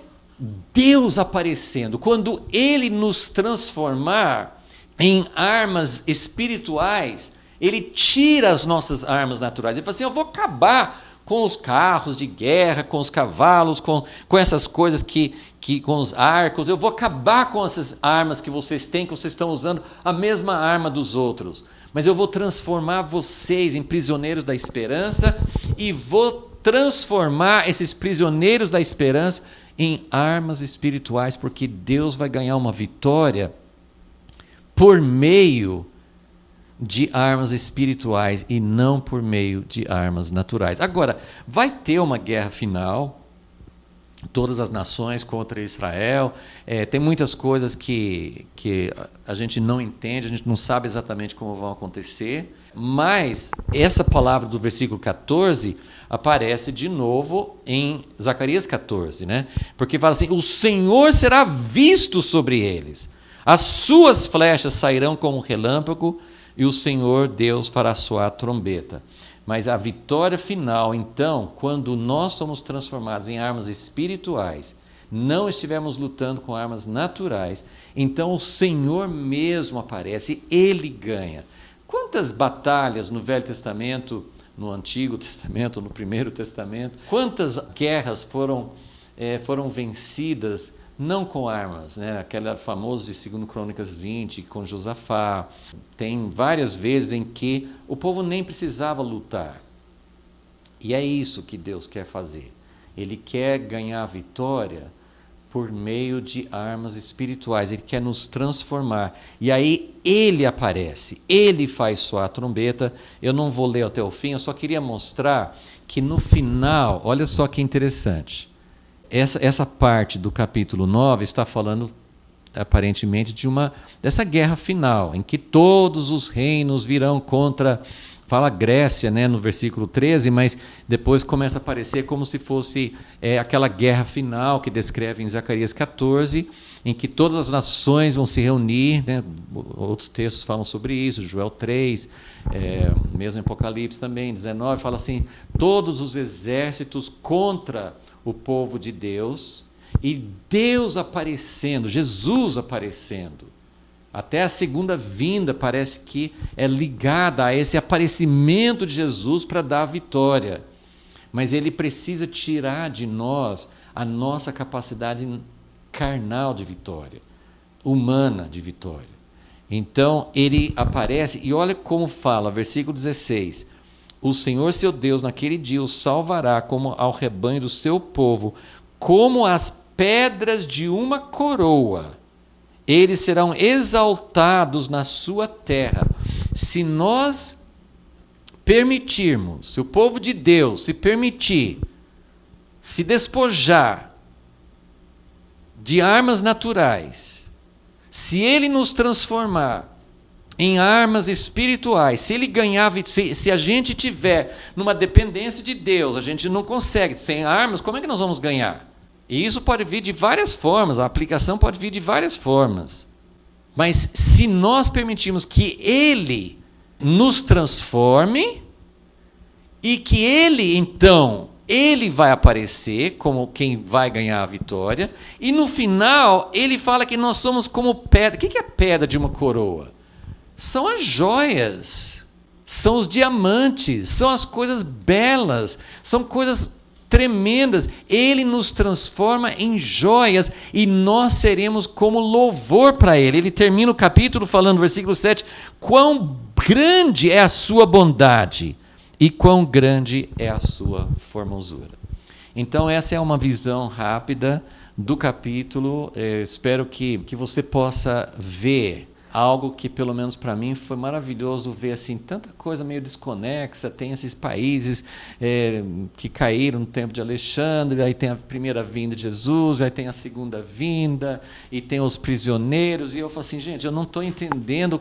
Deus aparecendo. Quando Ele nos transformar em armas espirituais, Ele tira as nossas armas naturais. Ele fala assim, eu vou acabar com os carros de guerra, com os cavalos, com essas coisas com os arcos, eu vou acabar com essas armas que vocês têm, que vocês estão usando a mesma arma dos outros. Mas eu vou transformar vocês em prisioneiros da esperança e vou transformar esses prisioneiros da esperança em armas espirituais, porque Deus vai ganhar uma vitória por meio de armas espirituais e não por meio de armas naturais. Agora, vai ter uma guerra final, todas as nações contra Israel, tem muitas coisas que a gente não entende, a gente não sabe exatamente como vão acontecer, mas essa palavra do versículo 14 aparece de novo em Zacarias 14, né? Porque fala assim, o Senhor será visto sobre eles, as suas flechas sairão como um relâmpago, e o Senhor Deus fará soar a trombeta. Mas a vitória final, então, quando nós somos transformados em armas espirituais, não estivermos lutando com armas naturais, então o Senhor mesmo aparece, Ele ganha. Quantas batalhas no Velho Testamento, no Antigo Testamento, no Primeiro Testamento, quantas guerras foram foram vencidas não com armas, né? Aquela famosa de 2 Crônicas 20, com Josafá. Tem várias vezes em que o povo nem precisava lutar. E é isso que Deus quer fazer. Ele quer ganhar a vitória por meio de armas espirituais. Ele quer nos transformar. E aí ele aparece, ele faz soar a trombeta. Eu não vou ler até o fim, eu só queria mostrar que no final, olha só que interessante. Essa parte do capítulo 9 está falando, aparentemente, dessa guerra final, em que todos os reinos virão contra, fala Grécia, né, no versículo 13, mas depois começa a aparecer como se fosse aquela guerra final que descreve em Zacarias 14, em que todas as nações vão se reunir, né, outros textos falam sobre isso, Joel 3, mesmo em Apocalipse também, 19, fala assim, todos os exércitos contra o povo de Deus, e Deus aparecendo, Jesus aparecendo. Até a segunda vinda parece que é ligada a esse aparecimento de Jesus para dar a vitória. Mas ele precisa tirar de nós a nossa capacidade carnal de vitória, humana de vitória. Então ele aparece, e olha como fala, versículo 16: o Senhor seu Deus naquele dia o salvará como ao rebanho do seu povo, como as pedras de uma coroa. Eles serão exaltados na sua terra. Se nós permitirmos, se o povo de Deus se permitir se despojar de armas naturais, se ele nos transformar em armas espirituais, se ele ganhar, se a gente tiver numa dependência de Deus, a gente não consegue, sem armas, como é que nós vamos ganhar? E isso pode vir de várias formas, a aplicação pode vir de várias formas. Mas se nós permitirmos que ele nos transforme, e que ele, então, ele vai aparecer como quem vai ganhar a vitória, e no final ele fala que nós somos como pedra. O que é pedra de uma coroa? São as joias, são os diamantes, são as coisas belas, são coisas tremendas. Ele nos transforma em joias e nós seremos como louvor para ele. Ele termina o capítulo falando, versículo 7, quão grande é a sua bondade e quão grande é a sua formosura. Então essa é uma visão rápida do capítulo. Espero que você possa ver algo que, pelo menos para mim, foi maravilhoso ver assim, tanta coisa meio desconexa. Tem esses países que caíram no tempo de Alexandre, aí tem a primeira vinda de Jesus, aí tem a segunda vinda, e tem os prisioneiros, e eu falo assim, gente, eu não estou entendendo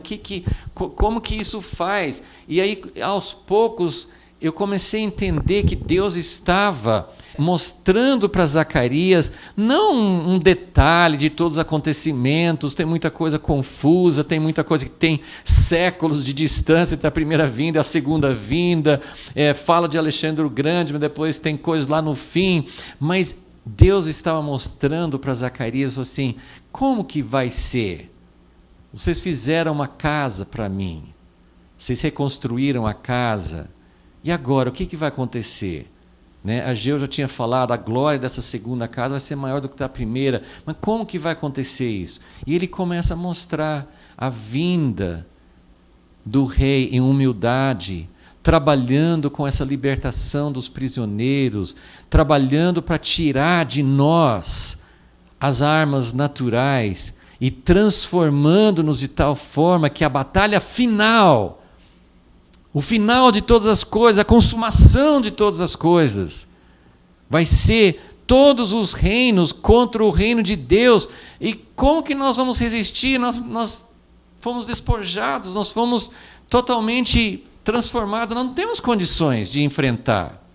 como que isso faz. E aí, aos poucos, eu comecei a entender que Deus estava mostrando para Zacarias, não um detalhe de todos os acontecimentos, tem muita coisa confusa, tem muita coisa que tem séculos de distância entre a primeira vinda e a segunda vinda, fala de Alexandre o Grande, mas depois tem coisas lá no fim, mas Deus estava mostrando para Zacarias assim, como que vai ser? Vocês fizeram uma casa para mim, vocês reconstruíram a casa, e agora o que vai acontecer? Ageu já tinha falado, a glória dessa segunda casa vai ser maior do que da primeira, mas como que vai acontecer isso? E ele começa a mostrar a vinda do rei em humildade, trabalhando com essa libertação dos prisioneiros, trabalhando para tirar de nós as armas naturais e transformando-nos de tal forma que a batalha final, o final de todas as coisas, a consumação de todas as coisas, vai ser todos os reinos contra o reino de Deus. E como que nós vamos resistir? Nós fomos despojados, nós fomos totalmente transformados, não temos condições de enfrentar.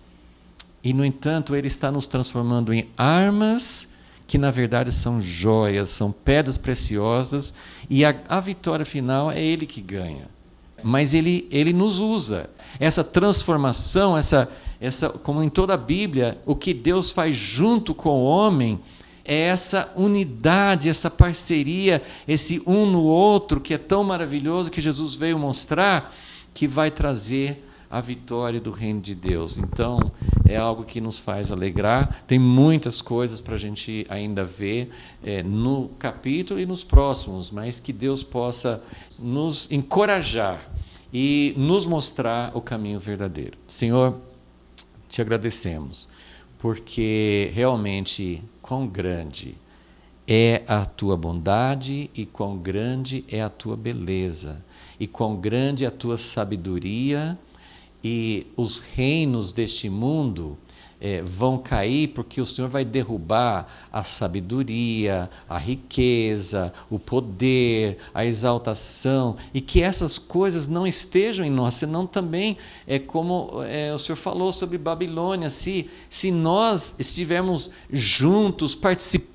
E, no entanto, ele está nos transformando em armas que, na verdade, são joias, são pedras preciosas, e a vitória final é ele que ganha. Mas ele nos usa. Essa transformação, como em toda a Bíblia, o que Deus faz junto com o homem é essa unidade, essa parceria, esse um no outro, que é tão maravilhoso, que Jesus veio mostrar, que vai trazer a vitória do reino de Deus. Então, é algo que nos faz alegrar. Tem muitas coisas para a gente ainda ver no capítulo e nos próximos, mas que Deus possa nos encorajar e nos mostrar o caminho verdadeiro. Senhor, te agradecemos, porque realmente quão grande é a tua bondade e quão grande é a tua beleza e quão grande é a tua sabedoria, e os reinos deste mundo vão cair porque o Senhor vai derrubar a sabedoria, a riqueza, o poder, a exaltação, e que essas coisas não estejam em nós, senão também como o Senhor falou sobre Babilônia, se nós estivermos juntos, participando,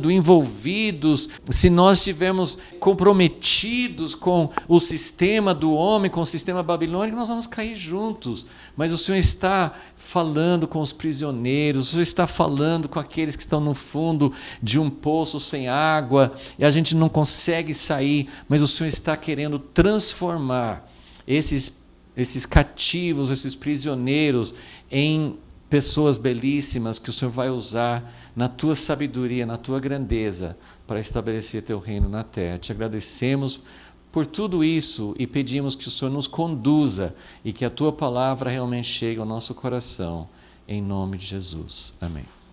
envolvidos, se nós estivermos comprometidos com o sistema do homem, com o sistema babilônico, nós vamos cair juntos. Mas o Senhor está falando com os prisioneiros, o Senhor está falando com aqueles que estão no fundo de um poço sem água e a gente não consegue sair, mas o Senhor está querendo transformar esses cativos, esses prisioneiros em pessoas belíssimas que o Senhor vai usar na tua sabedoria, na tua grandeza, para estabelecer teu reino na terra. Te agradecemos por tudo isso e pedimos que o Senhor nos conduza e que a tua palavra realmente chegue ao nosso coração. Em nome de Jesus. Amém.